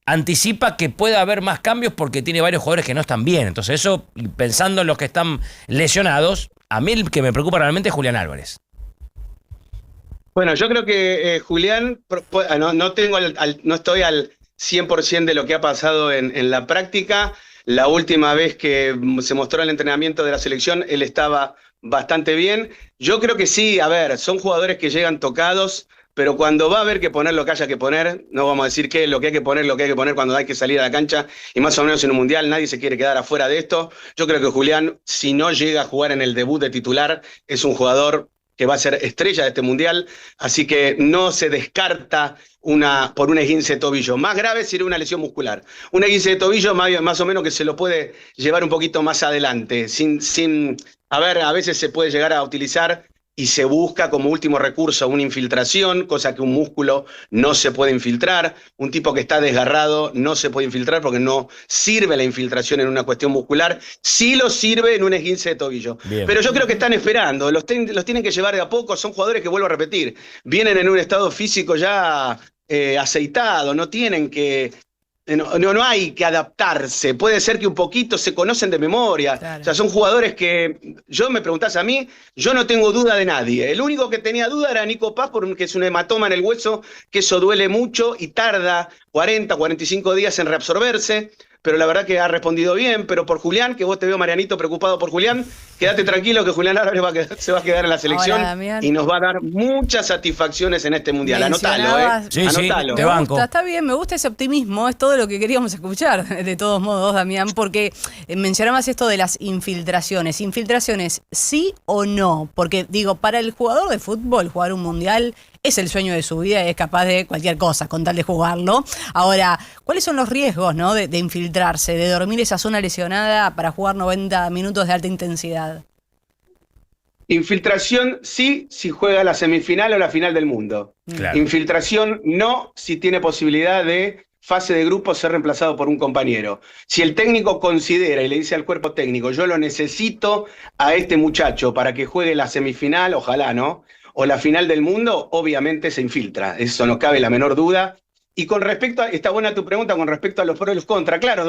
anticipa que puede haber más cambios porque tiene varios jugadores que no están bien. Entonces eso, pensando en los que están lesionados, a mí el que me preocupa realmente es Julián Álvarez. Bueno, yo creo que Julián, no estoy al 100% de lo que ha pasado en la práctica. La última vez que se mostró el entrenamiento de la selección, él estaba bastante bien. Yo creo que sí, a ver, son jugadores que llegan tocados, pero cuando va a haber que poner lo que haya que poner, no vamos a decir que lo que hay que poner cuando hay que salir a la cancha, y más o menos en un mundial nadie se quiere quedar afuera de esto. Yo creo que Julián, si no llega a jugar en el debut de titular, es un jugador que va a ser estrella de este mundial, así que no se descarta por un esguince de tobillo. Más grave sería una lesión muscular. Un esguince de tobillo más o menos que se lo puede llevar un poquito más adelante, a veces se puede llegar a utilizar y se busca como último recurso una infiltración, cosa que un músculo no se puede infiltrar. Un tipo que está desgarrado no se puede infiltrar porque no sirve la infiltración en una cuestión muscular, sí lo sirve en un esguince de tobillo. Bien. Pero yo creo que están esperando, los tienen que llevar de a poco, son jugadores que, vuelvo a repetir, vienen en un estado físico ya aceitado, no tienen que... No hay que adaptarse, puede ser que un poquito se conocen de memoria, claro. O sea, son jugadores que, yo me preguntás a mí, yo no tengo duda de nadie, el único que tenía duda era Nico Paz, porque es un hematoma en el hueso, que eso duele mucho y tarda 40, 45 días en reabsorberse, pero la verdad que ha respondido bien. Pero por Julián, que vos te veo, Marianito, preocupado por Julián, quédate tranquilo que Julián Álvarez se va a quedar en la selección. Ahora, y nos va a dar muchas satisfacciones en este Mundial. Anotalo, Sí, anotalo. Sí, te banco. Está bien, me gusta ese optimismo, es todo lo que queríamos escuchar, de todos modos, Damián, porque mencionabas esto de las infiltraciones. ¿Infiltraciones sí o no? Porque, digo, para el jugador de fútbol, jugar un Mundial es el sueño de su vida y es capaz de cualquier cosa con tal de jugarlo. Ahora, ¿cuáles son los riesgos, ¿no? de infiltrarse, de dormir esa zona lesionada para jugar 90 minutos de alta intensidad? Infiltración sí, si juega la semifinal o la final del mundo. Claro. Infiltración no, si tiene posibilidad de fase de grupo ser reemplazado por un compañero. Si el técnico considera y le dice al cuerpo técnico, yo lo necesito a este muchacho para que juegue la semifinal, ojalá, ¿no? O la final del mundo, obviamente se infiltra. Eso no cabe la menor duda. Y con respecto a, está buena tu pregunta con respecto a los pros y los contras. Claro,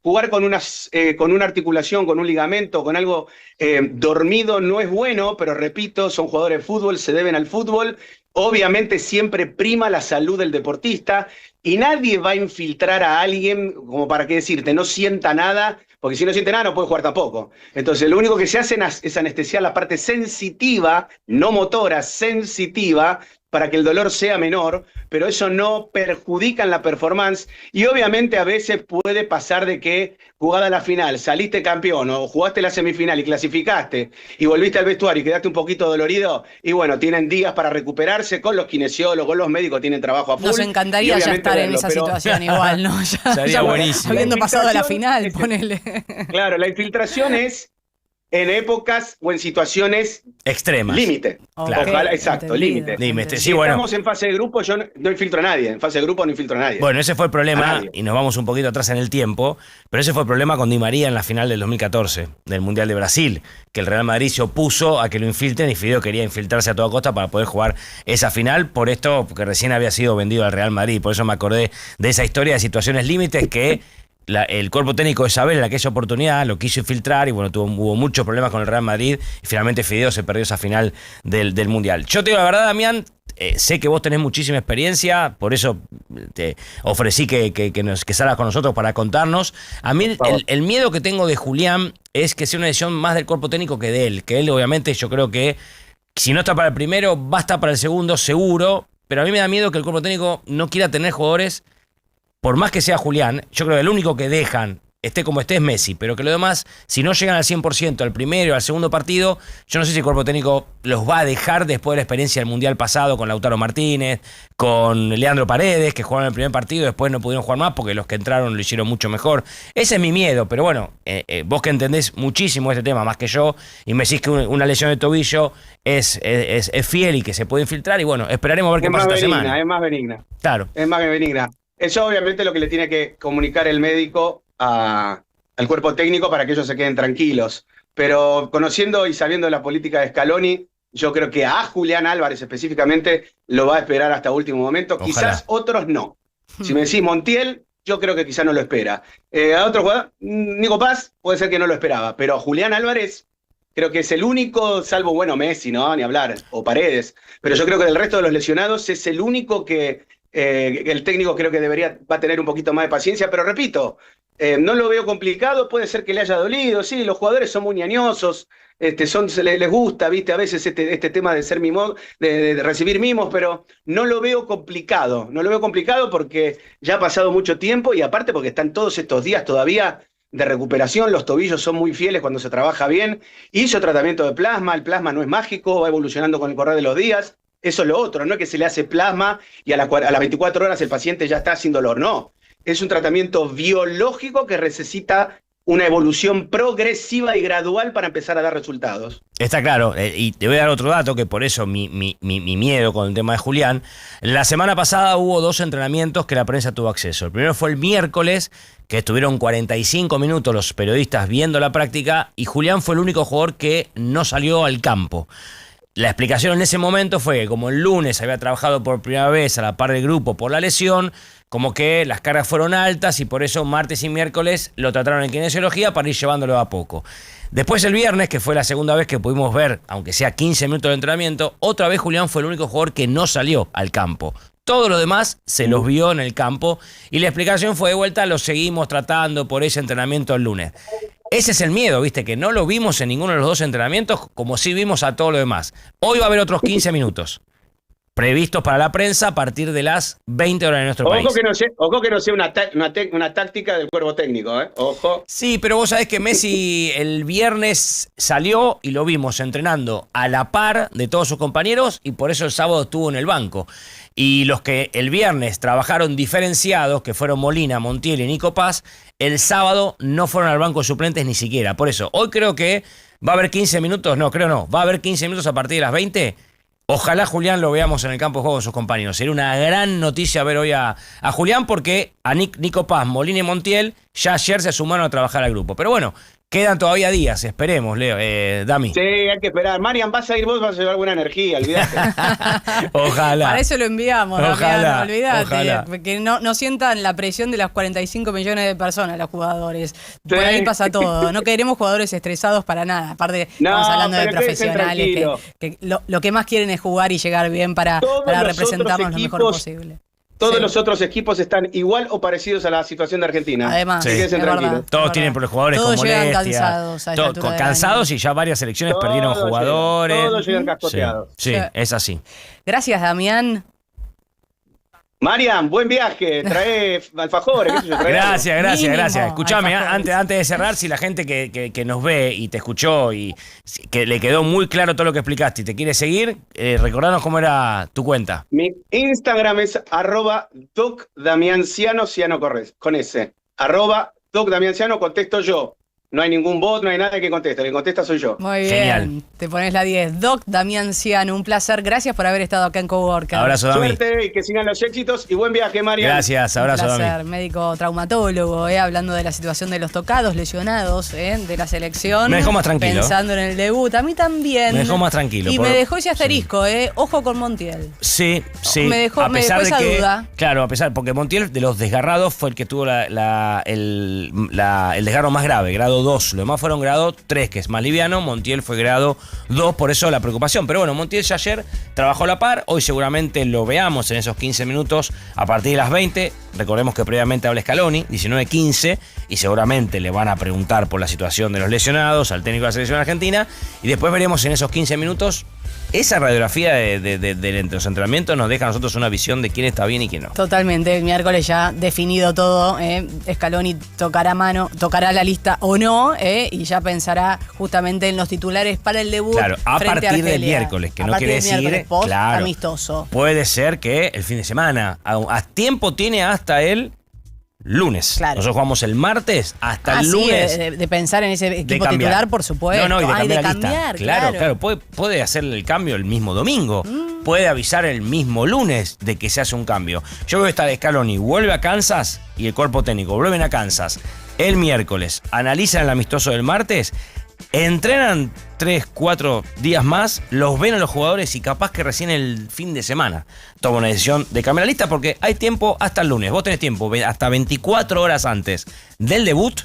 jugar con una articulación, con un ligamento, con algo dormido no es bueno, pero repito, son jugadores de fútbol, se deben al fútbol. Obviamente siempre prima la salud del deportista y nadie va a infiltrar a alguien, como para qué decirte, no sienta nada, porque si no siente nada no puede jugar tampoco. Entonces lo único que se hace es anestesiar la parte sensitiva, no motora, sensitiva, para que el dolor sea menor, pero eso no perjudica en la performance. Y obviamente a veces puede pasar de que jugada la final, saliste campeón o jugaste la semifinal y clasificaste y volviste al vestuario y quedaste un poquito dolorido, y bueno, tienen días para recuperarse con los kinesiólogos, los médicos tienen trabajo a full. Nos encantaría ya estar en esa situación igual, ¿no? Sería buenísimo. Habiendo pasado a la final, ponele. Claro, la infiltración es en épocas o en situaciones extremas. Límite. Claro. Ojalá, exacto, límite. Límite. Si Sí, bueno. estamos en fase de grupo, yo no infiltro a nadie. En fase de grupo no infiltro a nadie. Bueno, ese fue el problema, y nos vamos un poquito atrás en el tiempo, pero ese fue el problema con Di María en la final del 2014, del Mundial de Brasil, que el Real Madrid se opuso a que lo infiltren y Fideo quería infiltrarse a toda costa para poder jugar esa final, por esto, porque recién había sido vendido al Real Madrid. Por eso me acordé de esa historia de situaciones límites que el cuerpo técnico de Isabel en aquella oportunidad lo quiso infiltrar y bueno, hubo muchos problemas con el Real Madrid y finalmente Fideo se perdió esa final del Mundial. Yo te digo la verdad, Damián, sé que vos tenés muchísima experiencia, por eso te ofrecí que salgas con nosotros para contarnos. A mí el miedo que tengo de Julián es que sea una decisión más del cuerpo técnico que de él, que él obviamente yo creo que si no está para el primero, va a estar para el segundo seguro, pero a mí me da miedo que el cuerpo técnico no quiera tener jugadores. Por más que sea Julián, yo creo que el único que dejan, esté como esté, es Messi, pero que lo demás, si no llegan al 100% al primero o al segundo partido, yo no sé si el cuerpo técnico los va a dejar después de la experiencia del Mundial pasado con Lautaro Martínez, con Leandro Paredes, que jugaron el primer partido y después no pudieron jugar más porque los que entraron lo hicieron mucho mejor. Ese es mi miedo, pero bueno, vos que entendés muchísimo este tema, más que yo, y me decís que una lesión de tobillo es fiel y que se puede infiltrar, y bueno, esperaremos a ver qué pasa esta semana. Es más benigna. Claro. Es más benigna. Eso obviamente es lo que le tiene que comunicar el médico al cuerpo técnico para que ellos se queden tranquilos. Pero conociendo y sabiendo la política de Scaloni, yo creo que a Julián Álvarez específicamente lo va a esperar hasta último momento. Ojalá. Quizás otros no. Si me decís Montiel, yo creo que quizás no lo espera. A otro jugador, Nico Paz, puede ser que no lo esperaba. Pero a Julián Álvarez creo que es el único, salvo, bueno, Messi, ¿no? Ni hablar, o Paredes. Pero yo creo que del resto de los lesionados es el único que el técnico creo que va a tener un poquito más de paciencia, pero repito, no lo veo complicado, puede ser que le haya dolido, sí, los jugadores son muy ñañosos, les gusta, viste, a veces este tema de ser mimo, de recibir mimos, pero no lo veo complicado porque ya ha pasado mucho tiempo y aparte porque están todos estos días todavía de recuperación, los tobillos son muy fieles cuando se trabaja bien, hizo tratamiento de plasma, el plasma no es mágico, va evolucionando con el correr de los días. Eso es lo otro, no es que se le hace plasma y a las 24 horas el paciente ya está sin dolor, no. Es un tratamiento biológico que necesita una evolución progresiva y gradual para empezar a dar resultados. Está claro, y te voy a dar otro dato, que por eso mi miedo con el tema de Julián. La semana pasada hubo 2 entrenamientos que la prensa tuvo acceso. El primero fue el miércoles, que estuvieron 45 minutos los periodistas viendo la práctica, y Julián fue el único jugador que no salió al campo. La explicación en ese momento fue que como el lunes había trabajado por primera vez a la par del grupo por la lesión, como que las cargas fueron altas y por eso martes y miércoles lo trataron en kinesiología para ir llevándolo a poco. Después el viernes, que fue la segunda vez que pudimos ver, aunque sea 15 minutos de entrenamiento, otra vez Julián fue el único jugador que no salió al campo. Todo lo demás se los vio en el campo y la explicación fue de vuelta, lo seguimos tratando por ese entrenamiento el lunes. Ese es el miedo, ¿viste? Que no lo vimos en ninguno de los 2 entrenamientos como sí vimos a todo lo demás. Hoy va a haber otros 15 minutos previstos para la prensa a partir de las 20 horas de nuestro país. Ojo que no sea una táctica del cuerpo técnico, ¿eh? Ojo. Sí, pero vos sabés que Messi el viernes salió y lo vimos entrenando a la par de todos sus compañeros y por eso el sábado estuvo en el banco. Y los que el viernes trabajaron diferenciados, que fueron Molina, Montiel y Nico Paz, el sábado no fueron al banco de suplentes ni siquiera. Por eso, hoy creo que va a haber 15 minutos, va a haber 15 minutos a partir de las 20. Ojalá Julián lo veamos en el campo de juego con sus compañeros. Sería una gran noticia ver hoy a Julián porque a Nico Paz, Molina y Montiel ya ayer se sumaron a trabajar al grupo. Pero bueno, quedan todavía días, esperemos, Leo, Dami. Sí, hay que esperar. Marian, vas a ir vos, vas a llevar buena energía, olvídate. Ojalá. Para eso lo enviamos, ojalá, olvídate. Ojalá. Que no sientan la presión de las 45 millones de personas, los jugadores. Por ahí pasa todo. No queremos jugadores estresados para nada. Aparte, estamos hablando de profesionales que lo que más quieren es jugar y llegar bien para representarnos lo mejor posible. Todos los otros equipos están igual o parecidos a la situación de Argentina. Además, todos tienen por los jugadores todos con molestias. Llegan Cansados y ya varias selecciones perdieron jugadores. Todos llegan cascoteados. Sí, es así. Gracias, Damián. Marian, buen viaje, trae alfajores. Gracias. Escuchame, antes de cerrar, si la gente que nos ve y te escuchó y que le quedó muy claro todo lo que explicaste y te quiere seguir, recordanos cómo era tu cuenta. Mi Instagram es @DocDamianciano, con S. @DocDamianciano, contesto yo. No hay ningún bot, no hay nada que conteste. El que contesta soy yo. Muy bien. Genial. Te pones la 10. Doc Damián Ciano, un placer. Gracias por haber estado acá en Coworker. Abrazo, Dami. Suerte y que sigan los éxitos y buen viaje, Marian. Gracias, abrazo, Dami. Dami. Médico traumatólogo, hablando de la situación de los tocados, lesionados, de la selección. Me dejó más tranquilo. Pensando en el debut. A mí también. Me dejó más tranquilo. Y me dejó ese asterisco, Ojo con Montiel. Sí. Me dejó esa duda. Claro, porque Montiel, de los desgarrados, fue el que tuvo el desgarro más grave, grado 2. Los demás fueron grado 3, que es más liviano. Montiel fue grado 2, por eso la preocupación. Pero bueno, Montiel ya ayer trabajó a la par. Hoy seguramente lo veamos en esos 15 minutos a partir de las 20. Recordemos que previamente habla Scaloni, 19:15, y seguramente le van a preguntar por la situación de los lesionados al técnico de la selección argentina. Y después veremos en esos 15 minutos. Esa radiografía de los entrenamientos nos deja a nosotros una visión de quién está bien y quién no. Totalmente, el miércoles ya definido todo. Scaloni tocará la lista o no, y ya pensará justamente en los titulares para el debut. Claro, a partir del miércoles, que no quiere decir claro, amistoso. Puede ser que el fin de semana, a tiempo tiene hasta el lunes. Claro. Nosotros jugamos el martes hasta el lunes. Sí, de pensar en ese equipo titular, por supuesto. No, y de cambiar la lista. Claro. Puede hacer el cambio el mismo domingo. Puede avisar el mismo lunes de que se hace un cambio. Yo veo que está Scaloni, vuelve a Kansas y el cuerpo técnico vuelven a Kansas el miércoles. Analizan el amistoso del martes. Entrenan 3-4 días más, los ven a los jugadores y capaz que recién el fin de semana toma una decisión de cambiar la lista porque hay tiempo hasta el lunes. Vos tenés tiempo hasta 24 horas antes del debut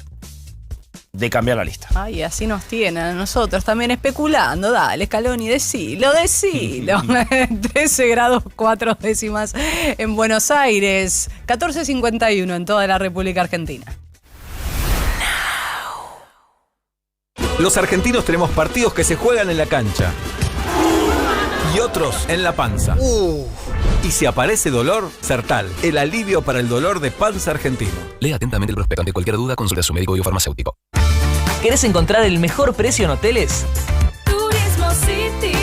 de cambiar la lista. Ay, así nos tienen a nosotros también especulando. Dale, Scaloni, decilo. 13 grados 4 décimas en Buenos Aires, 14:51 en toda la República Argentina. Los argentinos tenemos partidos que se juegan en la cancha y otros en la panza. Y si aparece dolor, Sertal, el alivio para el dolor de panza argentino. Lea atentamente el prospecto. Ante cualquier duda, consulte a su médico y o farmacéutico. ¿Querés encontrar el mejor precio en hoteles? Turismo City,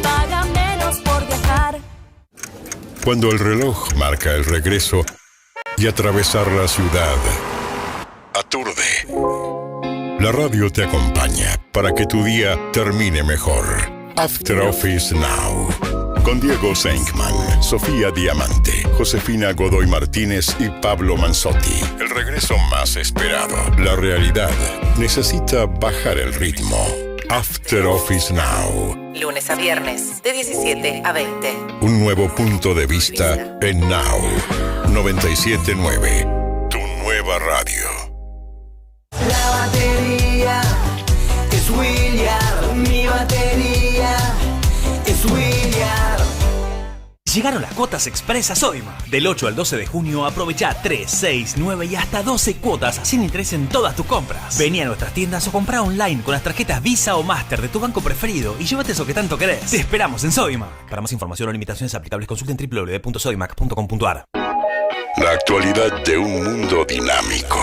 paga menos por viajar. Cuando el reloj marca el regreso y atravesar la ciudad aturde. La radio te acompaña para que tu día termine mejor. After Office Now. Con Diego Senkman, Sofía Diamante, Josefina Godoy Martínez y Pablo Manzotti. El regreso más esperado. La realidad necesita bajar el ritmo. After Office Now. Lunes a viernes, de 17 a 20. Un nuevo punto de vista en Now. 97.9. Tu nueva radio. La batería es William, mi batería es William. Llegaron las cuotas express a Sodimac. Del 8 al 12 de junio aprovecha 3, 6, 9 y hasta 12 cuotas sin interés en todas tus compras. Vení a nuestras tiendas o comprá online con las tarjetas Visa o Master de tu banco preferido y llévate eso que tanto querés. Te esperamos en Sodimac. Para más información o limitaciones aplicables consulten www.sodimac.com.ar. La actualidad de un mundo dinámico.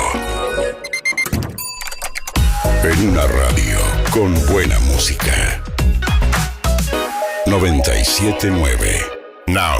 En una radio con buena música. 97.9. Now.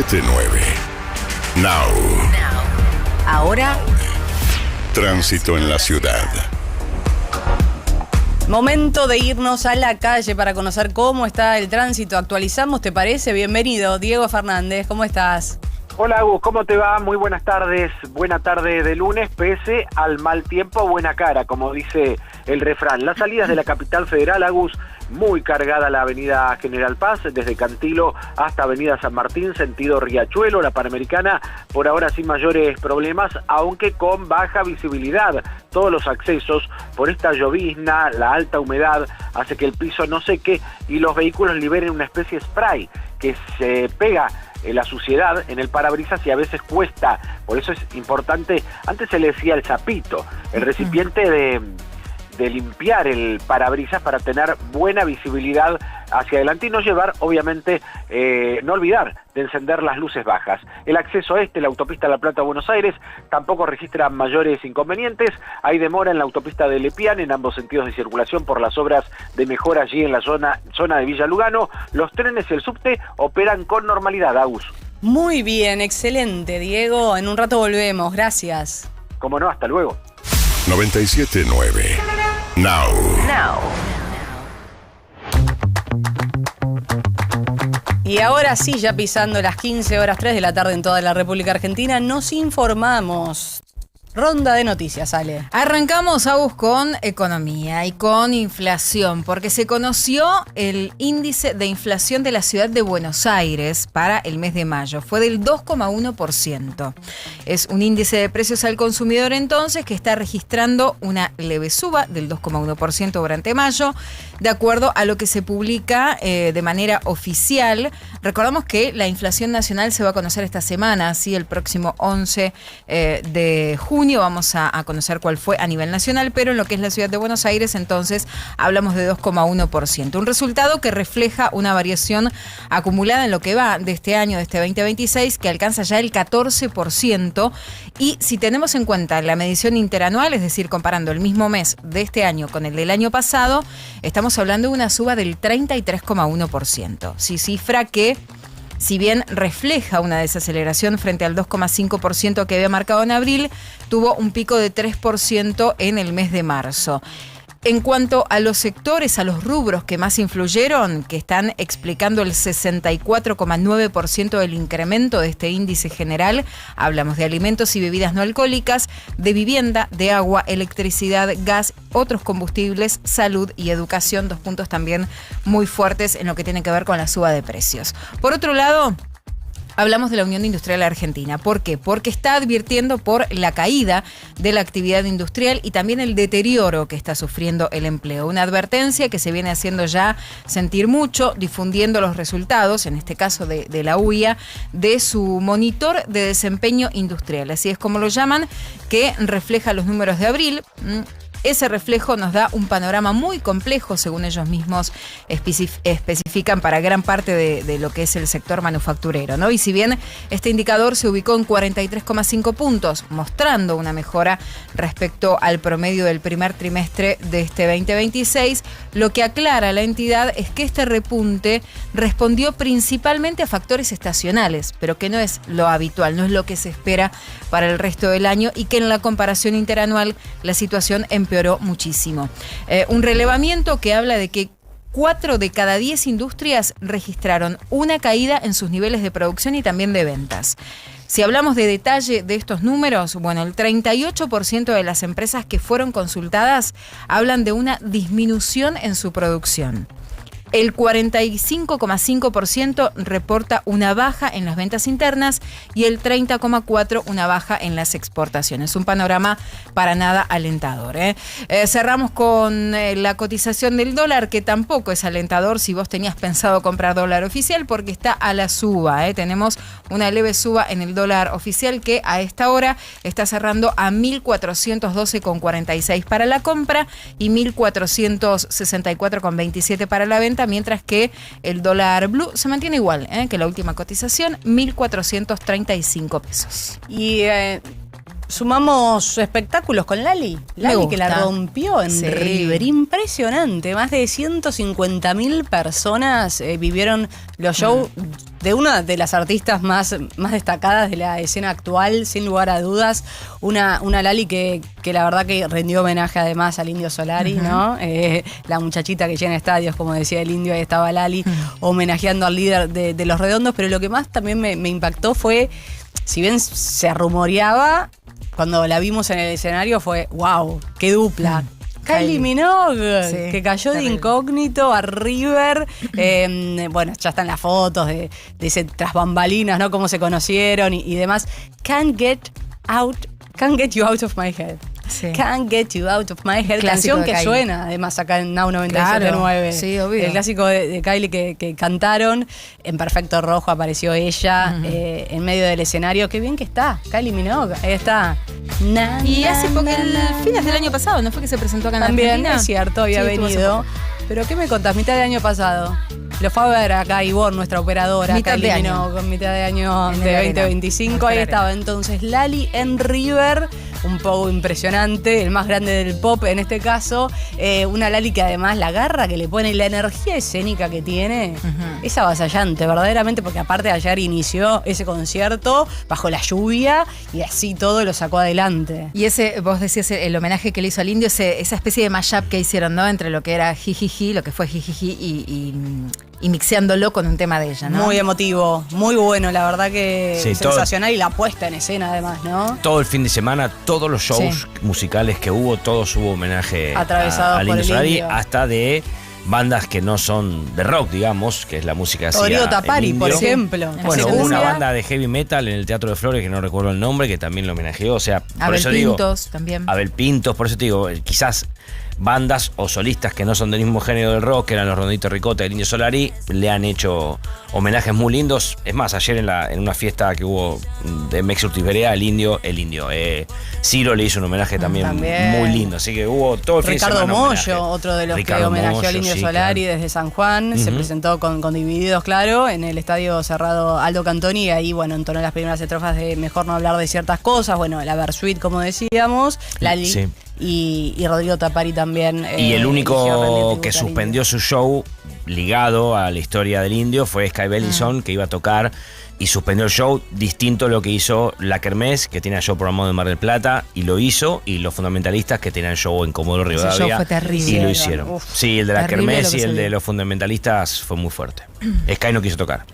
Now. Now. Ahora, Tránsito en la ciudad. Momento de irnos a la calle para conocer cómo está el tránsito. Actualizamos, ¿te parece? Bienvenido, Diego Fernández, ¿cómo estás? Hola Agus, ¿cómo te va? Muy buenas tardes. Buena tarde de lunes, pese al mal tiempo, buena cara, como dice el refrán. Las salidas de la capital federal, Agus, muy cargada la avenida General Paz, desde Cantilo hasta avenida San Martín, sentido Riachuelo, la Panamericana, por ahora sin mayores problemas, aunque con baja visibilidad. Todos los accesos por esta llovizna, la alta humedad, hace que el piso no seque y los vehículos liberen una especie de spray que se pega la suciedad en el parabrisas y a veces cuesta. Por eso es importante, antes se le decía el zapito, el recipiente de limpiar el parabrisas para tener buena visibilidad hacia adelante y no llevar, obviamente, no olvidar de encender las luces bajas. El acceso la autopista La Plata-Buenos Aires, tampoco registra mayores inconvenientes. Hay demora en la autopista de Lepián en ambos sentidos de circulación por las obras de mejora allí en la zona de Villa Lugano. Los trenes y el subte operan con normalidad, Agus. Muy bien, excelente, Diego. En un rato volvemos, gracias. Cómo no, hasta luego. 97.9 Now. Y ahora sí, ya pisando las 15:03 de la tarde en toda la República Argentina, nos informamos. Ronda de noticias, Ale. Arrancamos, Agus, con economía y con inflación, porque se conoció el índice de inflación de la ciudad de Buenos Aires para el mes de mayo. Fue del 2,1%. Es un índice de precios al consumidor, entonces, que está registrando una leve suba del 2,1% durante mayo, de acuerdo a lo que se publica de manera oficial. Recordamos que la inflación nacional se va a conocer esta semana, ¿sí? El próximo 11 de junio vamos a conocer cuál fue a nivel nacional, pero en lo que es la ciudad de Buenos Aires, entonces, hablamos de 2,1%. Un resultado que refleja una variación acumulada en lo que va de este año, de este 2026, que alcanza ya el 14%. Y si tenemos en cuenta la medición interanual, es decir, comparando el mismo mes de este año con el del año pasado, estamos hablando de una suba del 33,1%. Sí, cifra que, si bien refleja una desaceleración frente al 2,5% que había marcado en abril, tuvo un pico de 3% en el mes de marzo. En cuanto a los sectores, a los rubros que más influyeron, que están explicando el 64,9% del incremento de este índice general, hablamos de alimentos y bebidas no alcohólicas, de vivienda, de agua, electricidad, gas, otros combustibles, salud y educación, 2 puntos también muy fuertes en lo que tiene que ver con la suba de precios. Por otro lado, hablamos de la Unión Industrial Argentina. ¿Por qué? Porque está advirtiendo por la caída de la actividad industrial y también el deterioro que está sufriendo el empleo. Una advertencia que se viene haciendo ya sentir mucho, difundiendo los resultados, en este caso de la UIA, de su monitor de desempeño industrial. Así es como lo llaman, que refleja los números de abril. Ese reflejo nos da un panorama muy complejo, según ellos mismos especifican, para gran parte de lo que es el sector manufacturero, ¿no? Y si bien este indicador se ubicó en 43,5 puntos, mostrando una mejora respecto al promedio del primer trimestre de este 2026, lo que aclara la entidad es que este repunte respondió principalmente a factores estacionales, pero que no es lo habitual, no es lo que se espera para el resto del año, y que en la comparación interanual la situación empeoró muchísimo. Un relevamiento que habla de que 4 de cada 10 industrias registraron una caída en sus niveles de producción y también de ventas. Si hablamos de detalle de estos números, bueno, el 38% de las empresas que fueron consultadas hablan de una disminución en su producción. El 45,5% reporta una baja en las ventas internas y el 30,4% una baja en las exportaciones. Un panorama para nada alentador, ¿eh? Cerramos con la cotización del dólar, que tampoco es alentador si vos tenías pensado comprar dólar oficial, porque está a la suba, ¿eh? Tenemos una leve suba en el dólar oficial que a esta hora está cerrando a 1.412,46 para la compra y 1.464,27 para la venta, mientras que el dólar blue se mantiene igual que la última cotización, 1.435 pesos. Y sumamos espectáculos con Lali. Lali, que la rompió en River. Impresionante. Más de 150.000 personas vivieron los shows de una de las artistas más destacadas de la escena actual, sin lugar a dudas. Una Lali que la verdad que rindió homenaje además al Indio Solari, ¿no? La muchachita que llena estadios, como decía el Indio, ahí estaba Lali, homenajeando al líder de Los Redondos. Pero lo que más también me impactó fue, si bien se rumoreaba, cuando la vimos en el escenario fue, wow, qué dupla. Kylie Minogue, que cayó de incógnito a River. Bueno, ya están las fotos de ese tras bambalinas, ¿no? Cómo se conocieron y demás. Can't get you out of my head. Sí. Can't get you out of my head. Canción que suena además acá en Now 97.9. Claro, sí, obvio. El clásico de Kylie que cantaron. En perfecto rojo apareció ella en medio del escenario. Qué bien que está Kylie Minogue. Ahí está. Y hace poco, fines del año pasado, ¿no fue que se presentó acá en Argentina? También, es cierto, había venido. Pero ¿qué me contás? Mitad del año pasado. Lo fue a ver acá Ivonne, nuestra operadora. Mitad de año. Con mitad de año de 2025. Ahí estaba entonces Lali en River. Un poco impresionante, el más grande del pop en este caso. Una Lali que además la garra que le pone y la energía escénica que tiene es avasallante, verdaderamente, porque aparte ayer inició ese concierto bajo la lluvia y así todo lo sacó adelante. Y ese, vos decías el homenaje que le hizo al Indio, esa especie de mashup que hicieron, ¿no? Entre lo que era Jijiji, lo que fue Jijiji y mixeándolo con un tema de ella, ¿no? Muy emotivo, muy bueno, la verdad que sí, sensacional. Y la puesta en escena además, ¿no? Todo el fin de semana, todos los shows musicales que hubo, todos hubo homenaje atravesados al por Indio el Solari, Indio. hasta de bandas que no son de rock, digamos, que es la música así. Rodrigo Tapari, por ejemplo. Bueno, hubo una banda de heavy metal en el Teatro de Flores, que no recuerdo el nombre, que también lo homenajeó. O sea, por eso digo. Abel Pintos también. Abel Pintos, por eso te digo, quizás bandas o solistas que no son del mismo género del rock, que eran los Redonditos Ricota y el Indio Solari, le han hecho homenajes muy lindos. Es más, ayer en una fiesta que hubo de Mex Urtiz Berea, el Indio, Ciro le hizo un homenaje también muy lindo. Así que hubo todo el fin de semana. Ricardo Mollo, otro de los Ricardo que homenajeó Mollo, al Indio sí, Solari claro. desde San Juan. Se presentó con Divididos, claro, en el estadio cerrado Aldo Cantoni. Y ahí, bueno, entonó las primeras estrofas de Mejor no hablar de ciertas cosas. Bueno, la Versuit, como decíamos. Lali. Sí. Y Rodrigo Tapari también. Y el único eligió que suspendió su show ligado a la historia del Indio fue Sky Bellison, que iba a tocar y suspendió el show, distinto a lo que hizo la Kermés, que tenía show programado en Mar del Plata, y lo hizo, y los fundamentalistas, que tenían show en Comodoro Rivadavia, Ese show fue terrible. y lo hicieron. Sí, el de la Kermés y el de vio. los fundamentalistas fue muy fuerte. Sky no quiso tocar.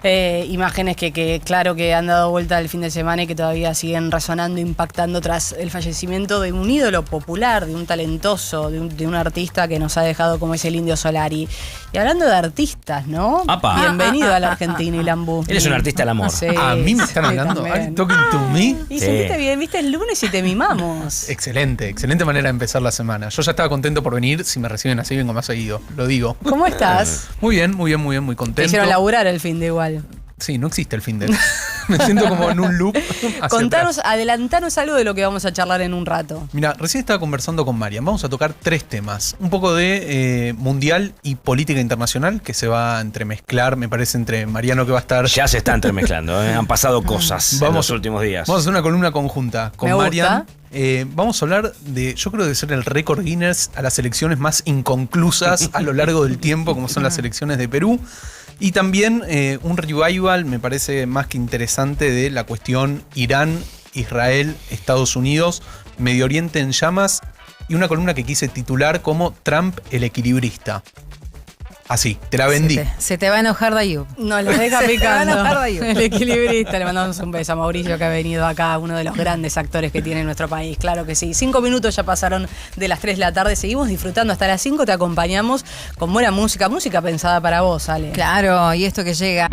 Imágenes que claro que han dado vuelta el fin de semana y que todavía siguen resonando, impactando tras el fallecimiento de un ídolo popular, de un talentoso, de un artista que nos ha dejado como es el Indio Solari. Y hablando de artistas, ¿no? ¡Apa! Bienvenido a la Argentina, Ilambú. Él es un artista del amor. Sí, ¿A mí me están hablando? también. ¿Talking to me? Y sentiste bien, viste el lunes y te mimamos. Excelente manera de empezar la semana. Yo ya estaba contento por venir, si me reciben así vengo más seguido, lo digo. ¿Cómo estás? Muy bien, muy contento. Te hicieron laburar el fin de igual. Sí, no existe el fin de. Me siento como en un loop. Adelantanos algo de lo que vamos a charlar en un rato. Mira, recién estaba conversando con Marian. Vamos a tocar 3 temas. Un poco de mundial y política internacional, que se va a entremezclar, me parece, entre Mariano, que va a estar. Ya se está entremezclando, han pasado cosas en los últimos días. Vamos a hacer una columna conjunta con Me gusta. Marian. Vamos a hablar de, yo creo, de ser el récord Guinness a las elecciones más inconclusas a lo largo del tiempo, como son las elecciones de Perú. Y también un revival, me parece más que interesante, de la cuestión Irán, Israel, Estados Unidos, Medio Oriente en llamas, y una columna que quise titular como Trump el equilibrista. Así, te la vendí. Se te va a enojar Dayub. Nos lo deja picando. El equilibrista. Le mandamos un beso a Mauricio, que ha venido acá, uno de los grandes actores que tiene nuestro país. Claro que sí. 5 minutos ya pasaron de las 3 de la tarde. Seguimos disfrutando hasta las 5. Te acompañamos con buena música. Música pensada para vos, Ale. Claro, y esto que llega.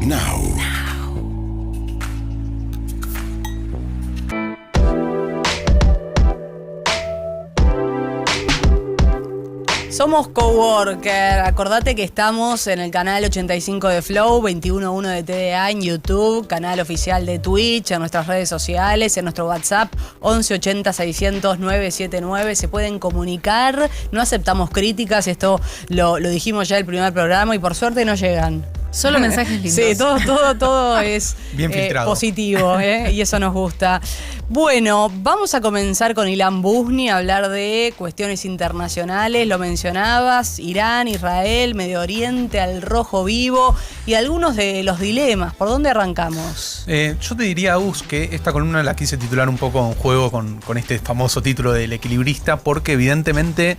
Now. Somos Coworker. Acordate que estamos en el canal 85 de Flow, 21.1 de TDA en YouTube, canal oficial de Twitch, en nuestras redes sociales, en nuestro WhatsApp 1180 600 979. Se pueden comunicar, no aceptamos críticas, esto lo dijimos ya el primer programa y por suerte no llegan. Solo mensajes lindos. Sí, todo es bien filtrado. Positivo, y eso nos gusta. Bueno, vamos a comenzar con Ilan Bushney a hablar de cuestiones internacionales. Lo mencionabas, Irán, Israel, Medio Oriente, al rojo vivo y algunos de los dilemas. ¿Por dónde arrancamos? Yo te diría, Agus, que esta columna la quise titular un poco en juego con este famoso título del equilibrista, porque evidentemente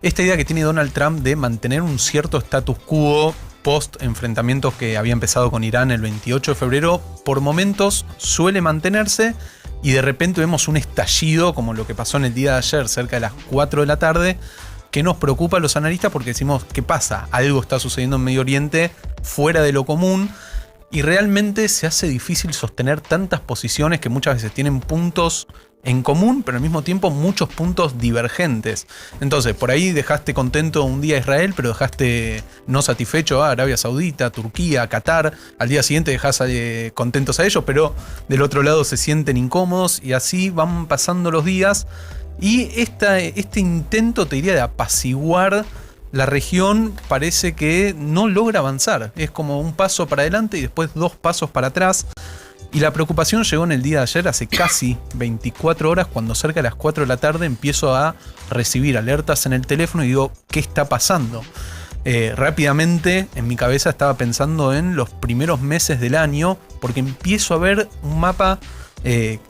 esta idea que tiene Donald Trump de mantener un cierto status quo post enfrentamientos que había empezado con Irán el 28 de febrero, por momentos suele mantenerse y de repente vemos un estallido como lo que pasó en el día de ayer cerca de las 4 de la tarde, que nos preocupa a los analistas porque decimos, ¿qué pasa? Algo está sucediendo en Medio Oriente fuera de lo común y realmente se hace difícil sostener tantas posiciones que muchas veces tienen puntos en común, pero al mismo tiempo muchos puntos divergentes. Entonces, por ahí dejaste contento un día a Israel, pero dejaste no satisfecho a Arabia Saudita, Turquía, Qatar. Al día siguiente dejás contentos a ellos, pero del otro lado se sienten incómodos y así van pasando los días. Y este intento, te diría, de apaciguar la región parece que no logra avanzar. Es como un paso para adelante y después 2 pasos para atrás. Y la preocupación llegó en el día de ayer, hace casi 24 horas, cuando cerca de las 4 de la tarde empiezo a recibir alertas en el teléfono y digo, ¿qué está pasando? Rápidamente en mi cabeza estaba pensando en los primeros meses del año, porque empiezo a ver un mapa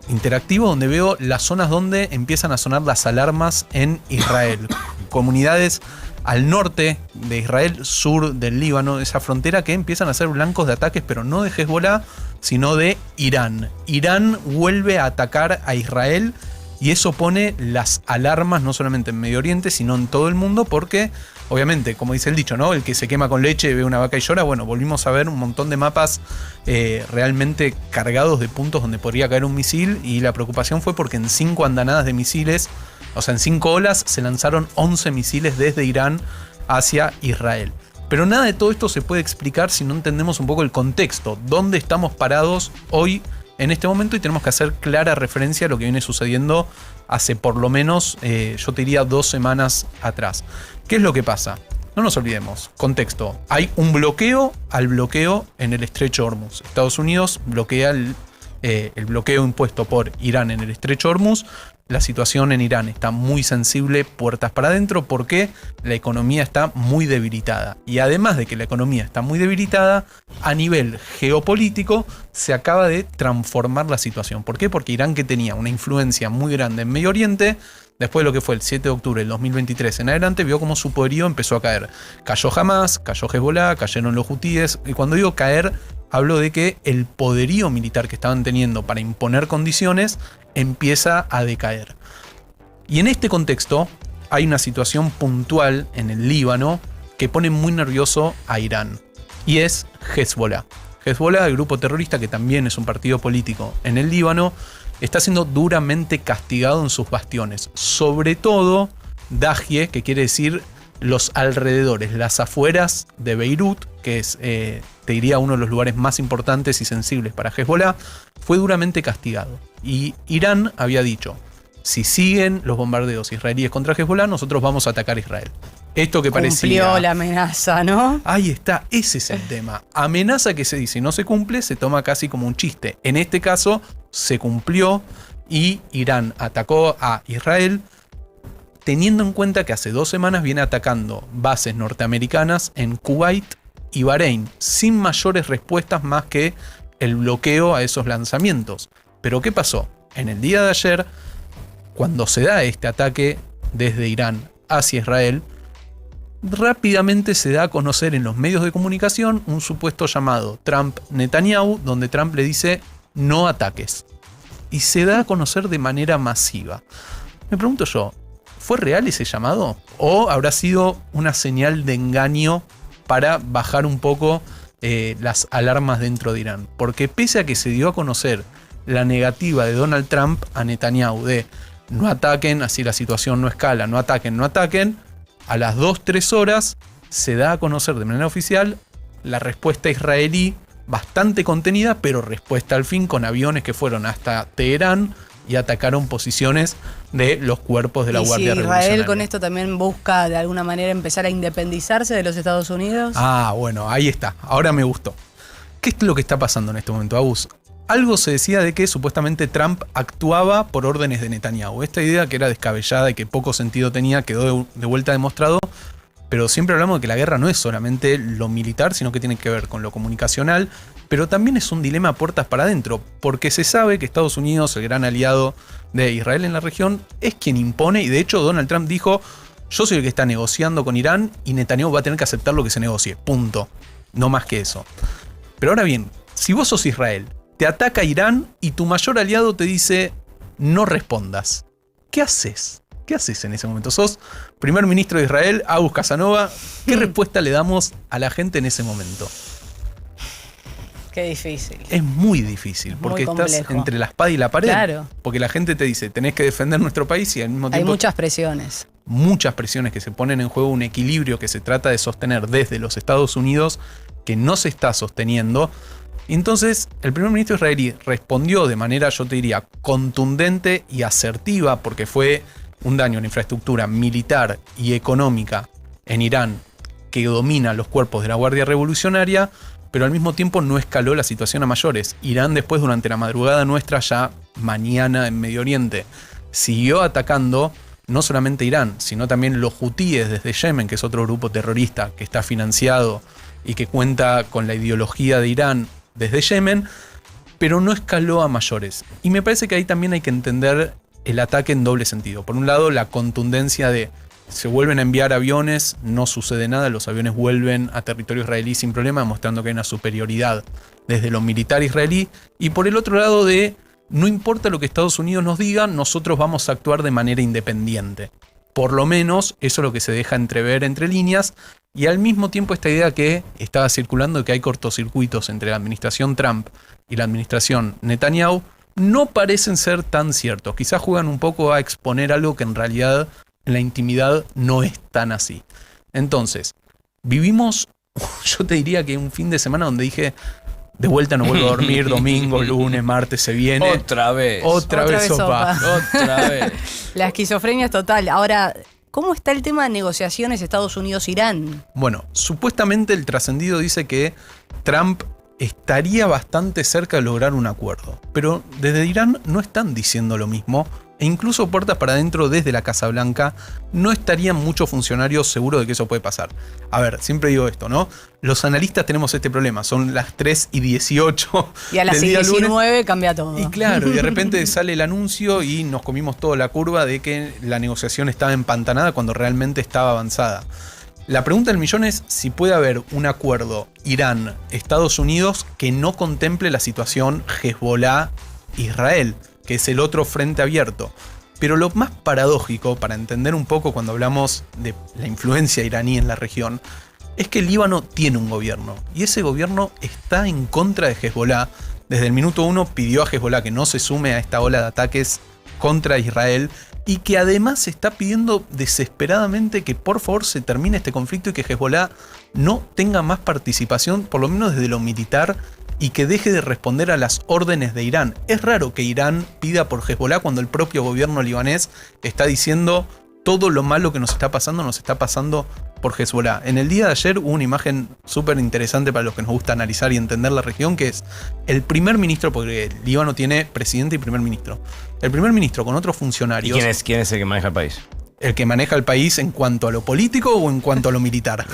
interactivo donde veo las zonas donde empiezan a sonar las alarmas en Israel. Comunidades al norte de Israel, sur del Líbano, esa frontera que empiezan a ser blancos de ataques, pero no de Hezbollah, sino de Irán. Irán vuelve a atacar a Israel y eso pone las alarmas no solamente en Medio Oriente, sino en todo el mundo, porque obviamente, como dice el dicho, ¿no? El que se quema con leche ve una vaca y llora. Bueno, volvimos a ver un montón de mapas realmente cargados de puntos donde podría caer un misil y la preocupación fue porque en 5 andanadas de misiles, o sea, en 5 olas se lanzaron 11 misiles desde Irán hacia Israel. Pero nada de todo esto se puede explicar si no entendemos un poco el contexto, dónde estamos parados hoy en este momento, y tenemos que hacer clara referencia a lo que viene sucediendo hace por lo menos, yo te diría, 2 semanas atrás. ¿Qué es lo que pasa? No nos olvidemos, contexto, hay un bloqueo al bloqueo en el estrecho de Hormuz. Estados Unidos bloquea el bloqueo impuesto por Irán en el estrecho de Hormuz. La situación en Irán está muy sensible, puertas para adentro, porque la economía está muy debilitada. Y además de que la economía está muy debilitada, a nivel geopolítico se acaba de transformar la situación. ¿Por qué? Porque Irán, que tenía una influencia muy grande en Medio Oriente, después de lo que fue el 7 de octubre del 2023 en adelante, vio como su poderío empezó a caer. Cayó Hamas, cayó Hezbollah, cayeron los hutíes. Y cuando digo caer, hablo de que el poderío militar que estaban teniendo para imponer condiciones empieza a decaer. Y en este contexto hay una situación puntual en el Líbano que pone muy nervioso a Irán, y es Hezbollah. Hezbollah, el grupo terrorista que también es un partido político en el Líbano, está siendo duramente castigado en sus bastiones, sobre todo Dahie, que quiere decir los alrededores, las afueras de Beirut, que es, te diría, uno de los lugares más importantes y sensibles para Hezbollah, fue duramente castigado. Y Irán había dicho, si siguen los bombardeos israelíes contra Hezbollah, nosotros vamos a atacar a Israel. Esto que parecía... Cumplió la amenaza, ¿no? Ahí está, ese es el tema. Amenaza que se dice y no se cumple, se toma casi como un chiste. En este caso, se cumplió y Irán atacó a Israel, teniendo en cuenta que hace 2 semanas viene atacando bases norteamericanas en Kuwait y Bahrein, sin mayores respuestas más que el bloqueo a esos lanzamientos. Pero ¿qué pasó? En el día de ayer, cuando se da este ataque desde Irán hacia Israel, rápidamente se da a conocer en los medios de comunicación un supuesto llamado Trump-Netanyahu, donde Trump le dice no ataques. Y se da a conocer de manera masiva. Me pregunto yo, ¿fue real ese llamado? ¿O habrá sido una señal de engaño para bajar un poco las alarmas dentro de Irán. Porque pese a que se dio a conocer la negativa de Donald Trump a Netanyahu de no ataquen, así la situación no escala, no ataquen, a las 2-3 horas se da a conocer de manera oficial la respuesta israelí, bastante contenida, pero respuesta al fin, con aviones que fueron hasta Teherán y atacaron posiciones de los cuerpos de la Guardia Revolucionaria. ¿Israel con esto también busca de alguna manera empezar a independizarse de los Estados Unidos? Ah, bueno, ahí está. Ahora me gustó. ¿Qué es lo que está pasando en este momento, Agus? Algo se decía de que supuestamente Trump actuaba por órdenes de Netanyahu. Esta idea, que era descabellada y que poco sentido tenía, quedó de vuelta demostrado. Pero siempre hablamos de que la guerra no es solamente lo militar, sino que tiene que ver con lo comunicacional. Pero también es un dilema puertas para adentro, porque se sabe que Estados Unidos, el gran aliado de Israel en la región, es quien impone. Y de hecho Donald Trump dijo: yo soy el que está negociando con Irán y Netanyahu va a tener que aceptar lo que se negocie. Punto. No más que eso. Pero ahora bien, si vos sos Israel, te ataca Irán y tu mayor aliado te dice no respondas, ¿qué haces? ¿Qué haces en ese momento? Sos primer ministro de Israel, Agus Casanova. ¿Qué respuesta le damos a la gente en ese momento? Qué difícil. Es muy difícil, porque estás entre la espada y la pared. Claro. Porque la gente te dice, tenés que defender nuestro país y al mismo tiempo... Hay muchas presiones. Muchas presiones que se ponen en juego, un equilibrio que se trata de sostener desde los Estados Unidos, que no se está sosteniendo. Y entonces el primer ministro israelí respondió de manera, yo te diría, contundente y asertiva, porque fue un daño a la infraestructura militar y económica en Irán que domina los cuerpos de la Guardia Revolucionaria, pero al mismo tiempo no escaló la situación a mayores. Irán después, durante la madrugada nuestra, ya mañana en Medio Oriente, siguió atacando no solamente Irán, sino también los hutíes desde Yemen, que es otro grupo terrorista que está financiado y que cuenta con la ideología de Irán desde Yemen, pero no escaló a mayores. Y me parece que ahí también hay que entender el ataque en doble sentido. Por un lado, la contundencia de se vuelven a enviar aviones, no sucede nada, los aviones vuelven a territorio israelí sin problema, mostrando que hay una superioridad desde lo militar israelí. Y por el otro lado de no importa lo que Estados Unidos nos diga, nosotros vamos a actuar de manera independiente. Por lo menos eso es lo que se deja entrever entre líneas. Y al mismo tiempo esta idea que estaba circulando de que hay cortocircuitos entre la administración Trump y la administración Netanyahu no parecen ser tan ciertos. Quizás juegan un poco a exponer algo que en realidad en la intimidad no es tan así. Entonces, vivimos, yo te diría que un fin de semana donde dije, de vuelta no vuelvo a dormir, domingo, lunes, martes se viene. Otra vez sopa. Otra vez. La esquizofrenia es total. Ahora, ¿cómo está el tema de negociaciones Estados Unidos-Irán? Bueno, supuestamente el trascendido dice que Trump estaría bastante cerca de lograr un acuerdo. Pero desde Irán no están diciendo lo mismo. E incluso puertas para adentro desde la Casa Blanca no estarían muchos funcionarios seguros de que eso puede pasar. A ver, siempre digo esto, ¿no? Los analistas tenemos este problema. Son las 3:18 y a las 19 cambia todo. Y claro, y de repente sale el anuncio y nos comimos toda la curva de que la negociación estaba empantanada cuando realmente estaba avanzada. La pregunta del millón es si puede haber un acuerdo Irán-Estados Unidos que no contemple la situación Hezbollah-Israel, que es el otro frente abierto. Pero lo más paradójico, para entender un poco cuando hablamos de la influencia iraní en la región, es que el Líbano tiene un gobierno, y ese gobierno está en contra de Hezbollah. Desde el minuto 1 pidió a Hezbollah que no se sume a esta ola de ataques contra Israel, y que además está pidiendo desesperadamente que por favor se termine este conflicto y que Hezbollah no tenga más participación, por lo menos desde lo militar, y que deje de responder a las órdenes de Irán. Es raro que Irán pida por Hezbollah cuando el propio gobierno libanés está diciendo todo lo malo que nos está pasando por Hezbollah. En el día de ayer hubo una imagen súper interesante para los que nos gusta analizar y entender la región, que es el primer ministro, porque el Líbano tiene presidente y primer ministro. El primer ministro con otros funcionarios. ¿Y quién es el que maneja el país? El que maneja el país en cuanto a lo político o en cuanto a lo militar.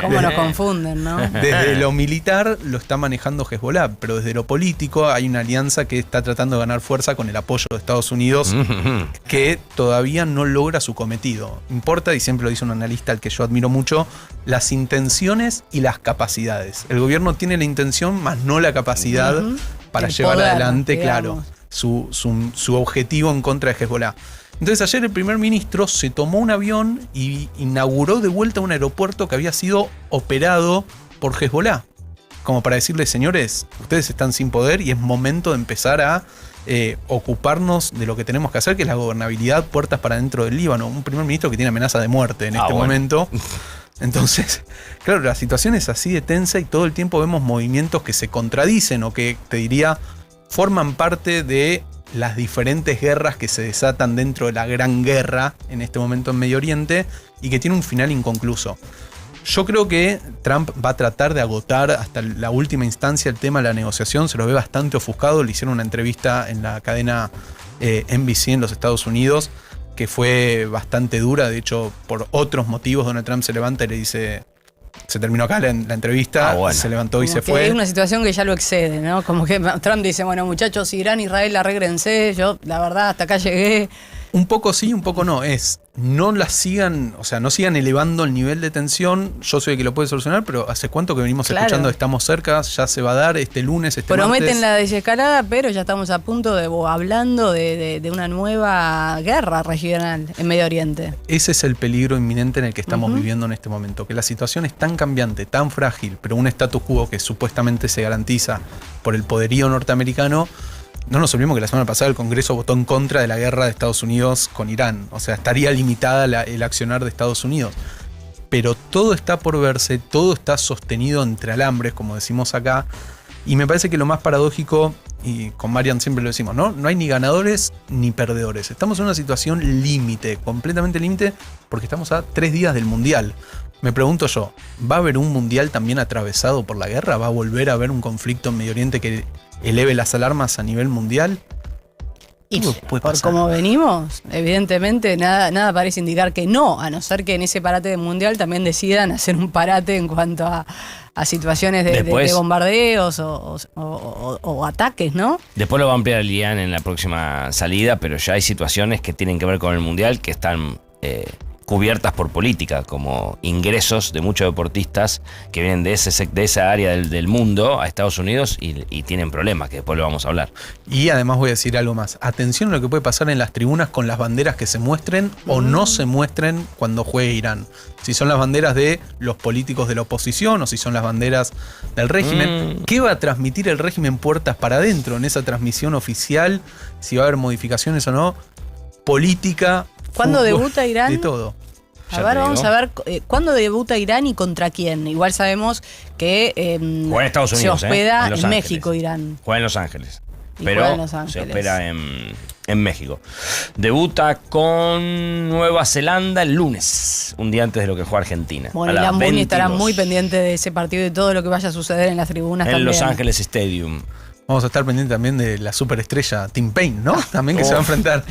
¿Cómo nos confunden, no? Desde lo militar lo está manejando Hezbollah, pero desde lo político hay una alianza que está tratando de ganar fuerza con el apoyo de Estados Unidos, que todavía no logra su cometido. Importa, y siempre lo dice un analista al que yo admiro mucho, las intenciones y las capacidades. El gobierno tiene la intención, más no la capacidad para llevar adelante, digamos, claro, su objetivo en contra de Hezbollah. Entonces ayer el primer ministro se tomó un avión y inauguró de vuelta un aeropuerto que había sido operado por Hezbollah. Como para decirles, señores, ustedes están sin poder y es momento de empezar a ocuparnos de lo que tenemos que hacer, que es la gobernabilidad, puertas para dentro del Líbano. Un primer ministro que tiene amenaza de muerte en este momento. Entonces, claro, la situación es así de tensa y todo el tiempo vemos movimientos que se contradicen o que, te diría, forman parte de las diferentes guerras que se desatan dentro de la gran guerra en este momento en Medio Oriente y que tiene un final inconcluso. Yo creo que Trump va a tratar de agotar hasta la última instancia el tema de la negociación. Se lo ve bastante ofuscado. Le hicieron una entrevista en la cadena NBC en los Estados Unidos que fue bastante dura. De hecho, por otros motivos, Donald Trump se levanta y le dice... Se terminó acá la entrevista, se levantó y como se que fue. Es una situación que ya lo excede, ¿no? Como que Trump dice, bueno, muchachos, Irán, Israel, arréglense. Yo, la verdad, hasta acá llegué. Un poco sí, un poco no. No las sigan, o sea, no sigan elevando el nivel de tensión. Yo soy el que lo puede solucionar, pero ¿hace cuánto que venimos escuchando? Estamos cerca, ya se va a dar este lunes, Prometen martes. la desescalada, pero ya estamos a punto de hablando de una nueva guerra regional en Medio Oriente. Ese es el peligro inminente en el que estamos viviendo en este momento, que la situación es tan cambiante, tan frágil, pero un status quo que supuestamente se garantiza por el poderío norteamericano. No nos olvidemos que la semana pasada el Congreso votó en contra de la guerra de Estados Unidos con Irán. O sea, estaría limitada el accionar de Estados Unidos. Pero todo está por verse, todo está sostenido entre alambres, como decimos acá. Y me parece que lo más paradójico, y con Marian siempre lo decimos, ¿no? No hay ni ganadores ni perdedores. Estamos en una situación límite, completamente límite, porque estamos a 3 días del Mundial. Me pregunto yo, ¿va a haber un Mundial también atravesado por la guerra? ¿Va a volver a haber un conflicto en Medio Oriente que eleve las alarmas a nivel mundial? Y por cómo venimos, evidentemente nada parece indicar que no, a no ser que en ese parate mundial también decidan hacer un parate en cuanto a situaciones de bombardeos o ataques, ¿no? Después lo va a ampliar Lian en la próxima salida, pero ya hay situaciones que tienen que ver con el mundial que están cubiertas por política, como ingresos de muchos deportistas que vienen de esa área del mundo a Estados Unidos y tienen problemas, que después lo vamos a hablar. Y además voy a decir algo más. Atención a lo que puede pasar en las tribunas con las banderas que se muestren o no se muestren cuando juegue Irán. Si son las banderas de los políticos de la oposición o si son las banderas del régimen. ¿Qué va a transmitir el régimen puertas para adentro en esa transmisión oficial? Si va a haber modificaciones o no. Política. ¿Cuándo fútbol, debuta Irán? De todo. A ver, vamos a ver cuándo debuta Irán y contra quién. Igual sabemos que juega en Estados Unidos, se hospeda en en México, Irán. Juega en Los Ángeles. Pero se hospeda en México. Debuta con Nueva Zelanda el lunes, un día antes de lo que juega Argentina. Bueno, y Lambuni estará muy pendiente de ese partido y todo lo que vaya a suceder en las tribunas también. En Los Ángeles Stadium. Vamos a estar pendientes también de la superestrella Tim Payne, ¿no? También que se va a enfrentar.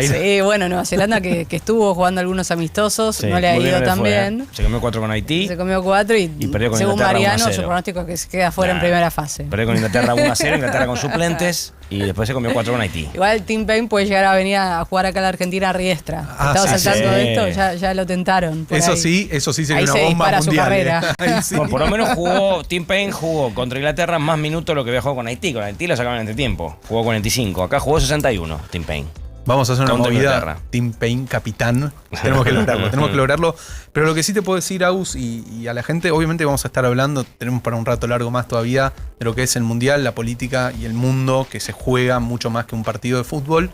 Sí, bueno, Nueva Zelanda que estuvo jugando algunos amistosos, Sí, no le ha ido tan bien. Se comió 4 con Haití. Se comió 4 y perdió con según Inglaterra Mariano, 1-0. su pronóstico es que se queda fuera en primera fase. Perdió con Inglaterra 1-0, Inglaterra con suplentes y después se comió 4 con Haití. Igual Tim Payne puede llegar a venir a jugar acá a la Argentina a Riestra. ¿Estabas al tanto de esto? Ya lo tentaron. Eso sí sería ahí una se bomba dispara mundial. su carrera. Ahí sí. Bueno, por lo menos Tim Payne jugó contra Inglaterra más minutos de lo que había jugado con Haití. Con Haití lo sacaban en tiempo. Jugó 45. Acá jugó 61, Tim Payne. Vamos a hacer una Contra movida. Inglaterra. Tim Payne, capitán. Tenemos que lograrlo. Pero lo que sí te puedo decir, Agus, y a la gente, obviamente vamos a estar hablando, tenemos para un rato largo más todavía, de lo que es el mundial, la política y el mundo, que se juega mucho más que un partido de fútbol.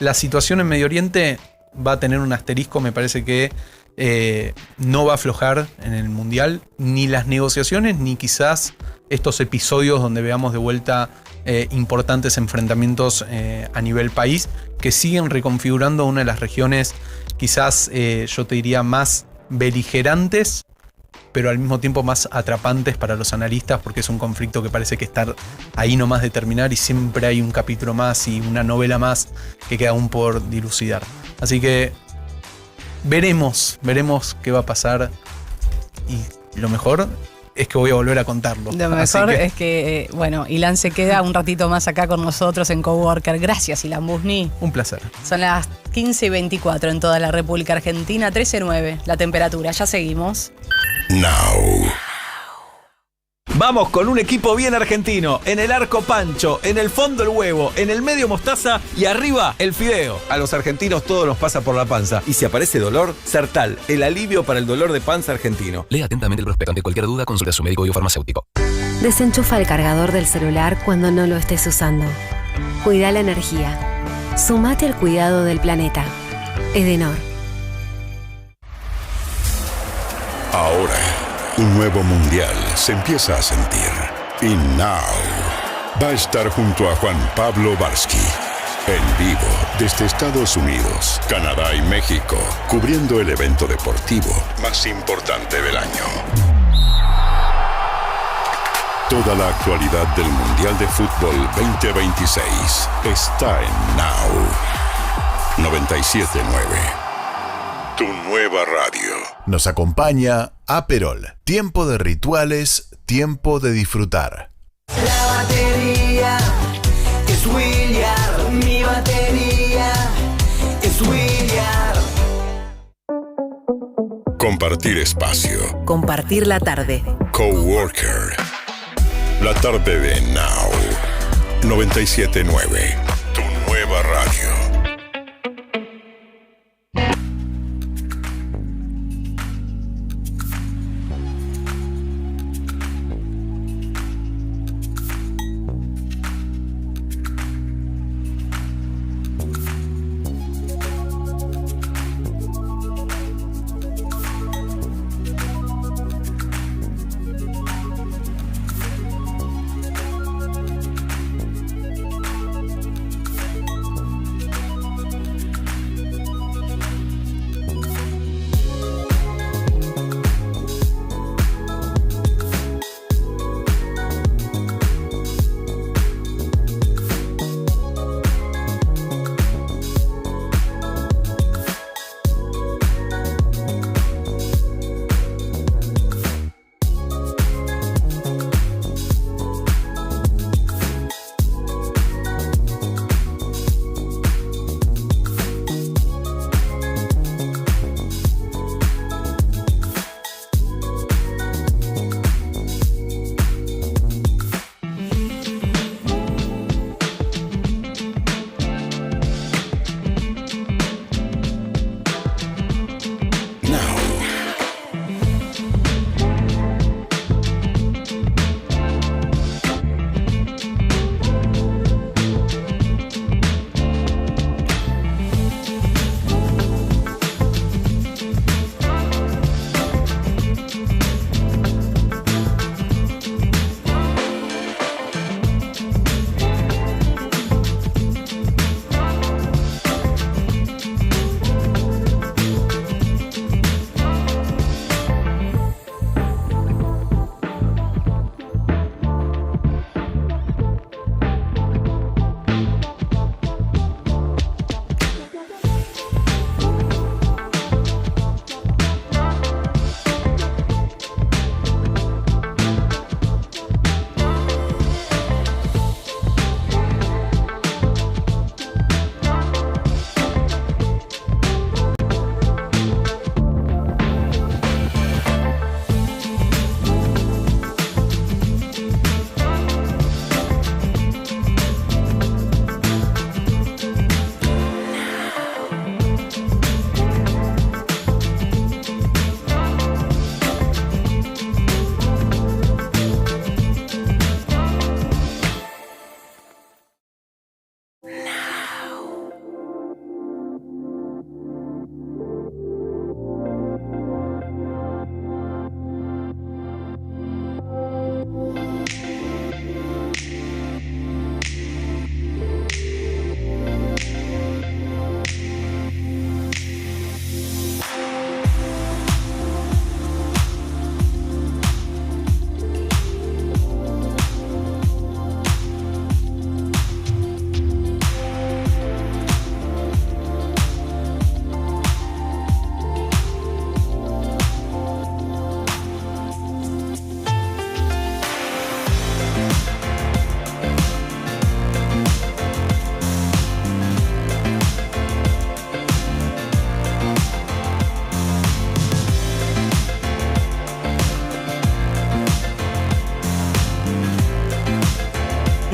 La situación en Medio Oriente va a tener un asterisco, me parece que no va a aflojar en el mundial, ni las negociaciones, ni quizás estos episodios donde veamos de vuelta importantes enfrentamientos a nivel país, que siguen reconfigurando una de las regiones quizás, yo te diría, más beligerantes, pero al mismo tiempo más atrapantes para los analistas, porque es un conflicto que parece que está ahí nomás de terminar y siempre hay un capítulo más y una novela más que queda aún por dilucidar. Así que veremos qué va a pasar, y lo mejor es que voy a volver a contarlo. Lo mejor es que, bueno, Ilan se queda un ratito más acá con nosotros en Coworker. Gracias, Ilan Busni. Un placer. Son las 15:24 en toda la República Argentina, 13:09 la temperatura. Ya seguimos. Now. Vamos con un equipo bien argentino. En el arco Pancho, en el fondo el huevo, en el medio mostaza y arriba el fideo. A los argentinos todo nos pasa por la panza. Y si aparece dolor, Sertal, el alivio para el dolor de panza argentino. Lea atentamente el prospecto. Ante cualquier duda, consulte a su médico y o farmacéutico. Desenchufa el cargador del celular cuando no lo estés usando. Cuida la energía. Sumate al cuidado del planeta. Edenor. Ahora, un nuevo mundial se empieza a sentir. Y Now va a estar junto a Juan Pablo Barsky. En vivo, desde Estados Unidos, Canadá y México, cubriendo el evento deportivo más importante del año. Toda la actualidad del Mundial de Fútbol 2026 está en Now 97.9. Tu nueva radio. Nos acompaña Aperol. Tiempo de rituales, tiempo de disfrutar. La batería es William, mi batería es William. Compartir espacio. Compartir la tarde. Coworker. La tarde de Now 97.9. Tu nueva radio.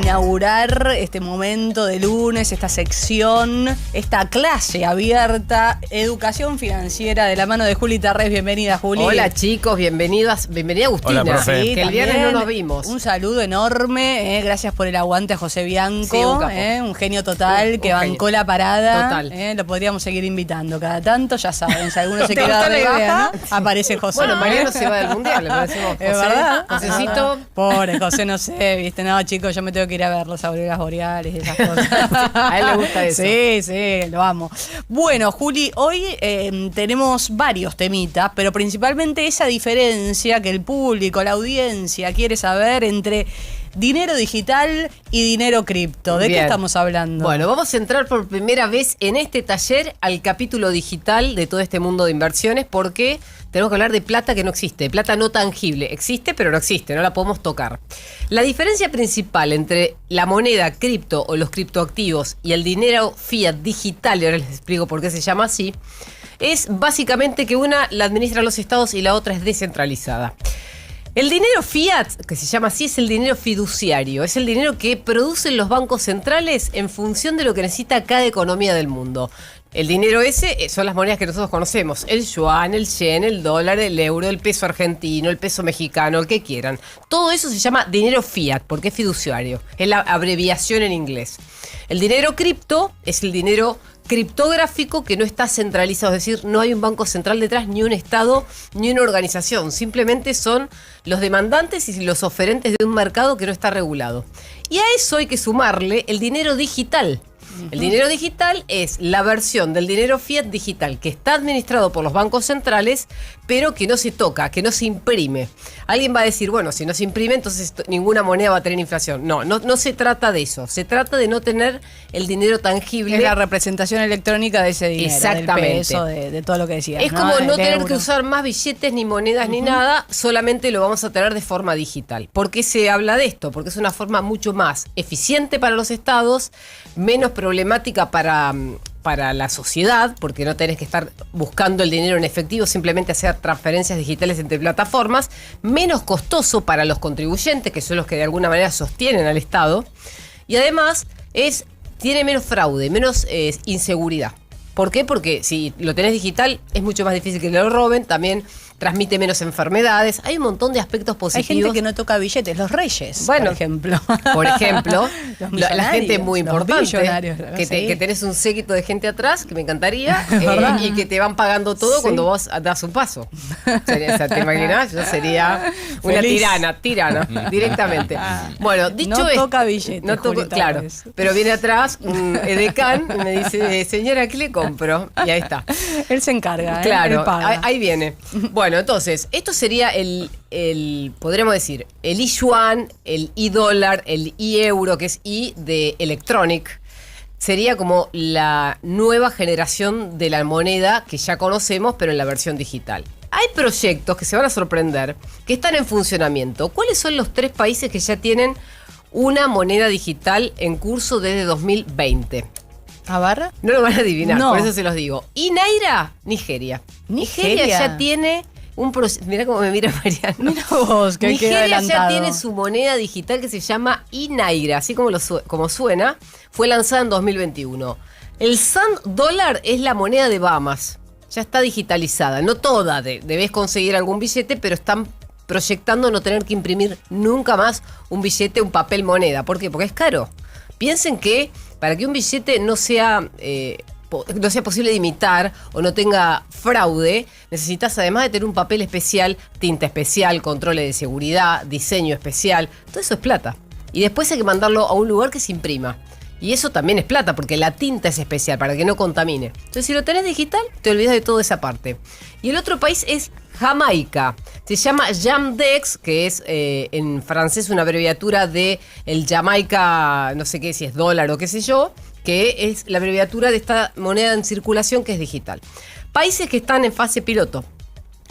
inaugurar este momento de lunes, esta sección, esta clase abierta, educación financiera, de la mano de Juli Tarrés. Bienvenida, Juli. Hola, chicos, bienvenida Agustina. Hola, profe. Sí, que el viernes no nos vimos. Un saludo enorme, gracias por el aguante a José Bianco, Sí, un capo. un genio total, Un que genio. bancó la parada. Total. Lo podríamos seguir invitando cada tanto, ya saben, si alguno se ¿Te queda gustó la de idea, baja, no? aparece José. Bueno, Mariano se va del mundial, le decimos. Es verdad. Josecito. Pobre José, no sé, viste, no, chicos, yo me tengo que ir a ver los auroras boreales y esas cosas. A él le gusta eso. Sí, lo amo. Bueno, Juli, hoy tenemos varios temitas, pero principalmente esa diferencia que el público, la audiencia quiere saber entre dinero digital y dinero cripto. ¿De qué Bien. estamos hablando? Bueno, vamos a entrar por primera vez en este taller al capítulo digital de todo este mundo de inversiones, porque tenemos que hablar de plata que no existe, plata no tangible. Existe, pero no existe, no la podemos tocar. La diferencia principal entre la moneda cripto o los criptoactivos y el dinero fiat digital, y ahora les explico por qué se llama así, es básicamente que una la administran los estados y la otra es descentralizada. El dinero fiat, que se llama así, es el dinero fiduciario. Es el dinero que producen los bancos centrales en función de lo que necesita cada economía del mundo. El dinero ese son las monedas que nosotros conocemos. El yuan, el yen, el dólar, el euro, el peso argentino, el peso mexicano, el que quieran. Todo eso se llama dinero fiat porque es fiduciario. Es la abreviación en inglés. El dinero cripto es el dinero criptográfico que no está centralizado, es decir, no hay un banco central detrás, ni un estado, ni una organización. Simplemente son los demandantes y los oferentes de un mercado que no está regulado. Y a eso hay que sumarle el dinero digital. El dinero digital es la versión del dinero fiat digital que está administrado por los bancos centrales, pero que no se toca, que no se imprime. Alguien va a decir, bueno, si no se imprime, entonces ninguna moneda va a tener inflación. No se trata de eso. Se trata de no tener el dinero tangible. Es la representación electrónica de ese dinero. Exactamente. Del peso, de todo lo que decías. Es como no El tener euro. que usar más billetes, ni monedas, ni nada, solamente lo vamos a tener de forma digital. ¿Por qué se habla de esto? Porque es una forma mucho más eficiente para los estados, menos problemática para la sociedad, porque no tenés que estar buscando el dinero en efectivo, simplemente hacer transferencias digitales entre plataformas, menos costoso para los contribuyentes, que son los que de alguna manera sostienen al Estado, y además tiene menos fraude, menos inseguridad. ¿Por qué? Porque si lo tenés digital es mucho más difícil que lo roben, también transmite menos enfermedades, hay un montón de aspectos positivos. Hay gente que no toca billetes, los reyes, bueno, por ejemplo. Por ejemplo, Los la gente muy los importante, billonarios, que sí. tenés un séquito de gente atrás, que me encantaría, ¿Verdad? y que te van pagando todo Sí. cuando vos das un paso. ¿Te imaginás? Yo sería una Feliz. tirana, directamente. Bueno, dicho No esto, toca billetes, no toco, Julita, claro, pues. pero viene atrás un edecán y me dice, señora, ¿qué le compro? Y ahí está. Él se encarga, Claro, él paga. ahí viene. Bueno, entonces, esto sería podríamos decir, el e-yuan, el e-dólar, el e-euro, que es e de electronic. Sería como la nueva generación de la moneda que ya conocemos, pero en la versión digital. Hay proyectos que se van a sorprender, que están en funcionamiento. ¿Cuáles son los 3 países que ya tienen una moneda digital en curso desde 2020? ¿A barra? No lo van a adivinar, No. por eso se los digo. Y Naira, Nigeria. Nigeria ya tiene un proceso. Mirá cómo me mira Mariano. Mira vos, que queda Nigeria ya adelantado. tiene su moneda digital que se llama iNaira, así como, como suena. Fue lanzada en 2021. El Sand Dollar es la moneda de Bahamas. Ya está digitalizada. No toda, debes conseguir algún billete, pero están proyectando no tener que imprimir nunca más un billete, un papel moneda. ¿Por qué? Porque es caro. Piensen que para que un billete no sea posible de imitar o no tenga fraude, necesitas además de tener un papel especial, tinta especial, controles de seguridad, diseño especial. Todo eso es plata. Y después hay que mandarlo a un lugar que se imprima. Y eso también es plata, porque la tinta es especial para que no contamine. Entonces, si lo tenés digital, te olvidas de toda esa parte. Y el otro país es Jamaica. Se llama Jamdex, que es en francés una abreviatura de el Jamaica, no sé qué, si es dólar o qué sé yo, que es la abreviatura de esta moneda en circulación que es digital. Países que están en fase piloto.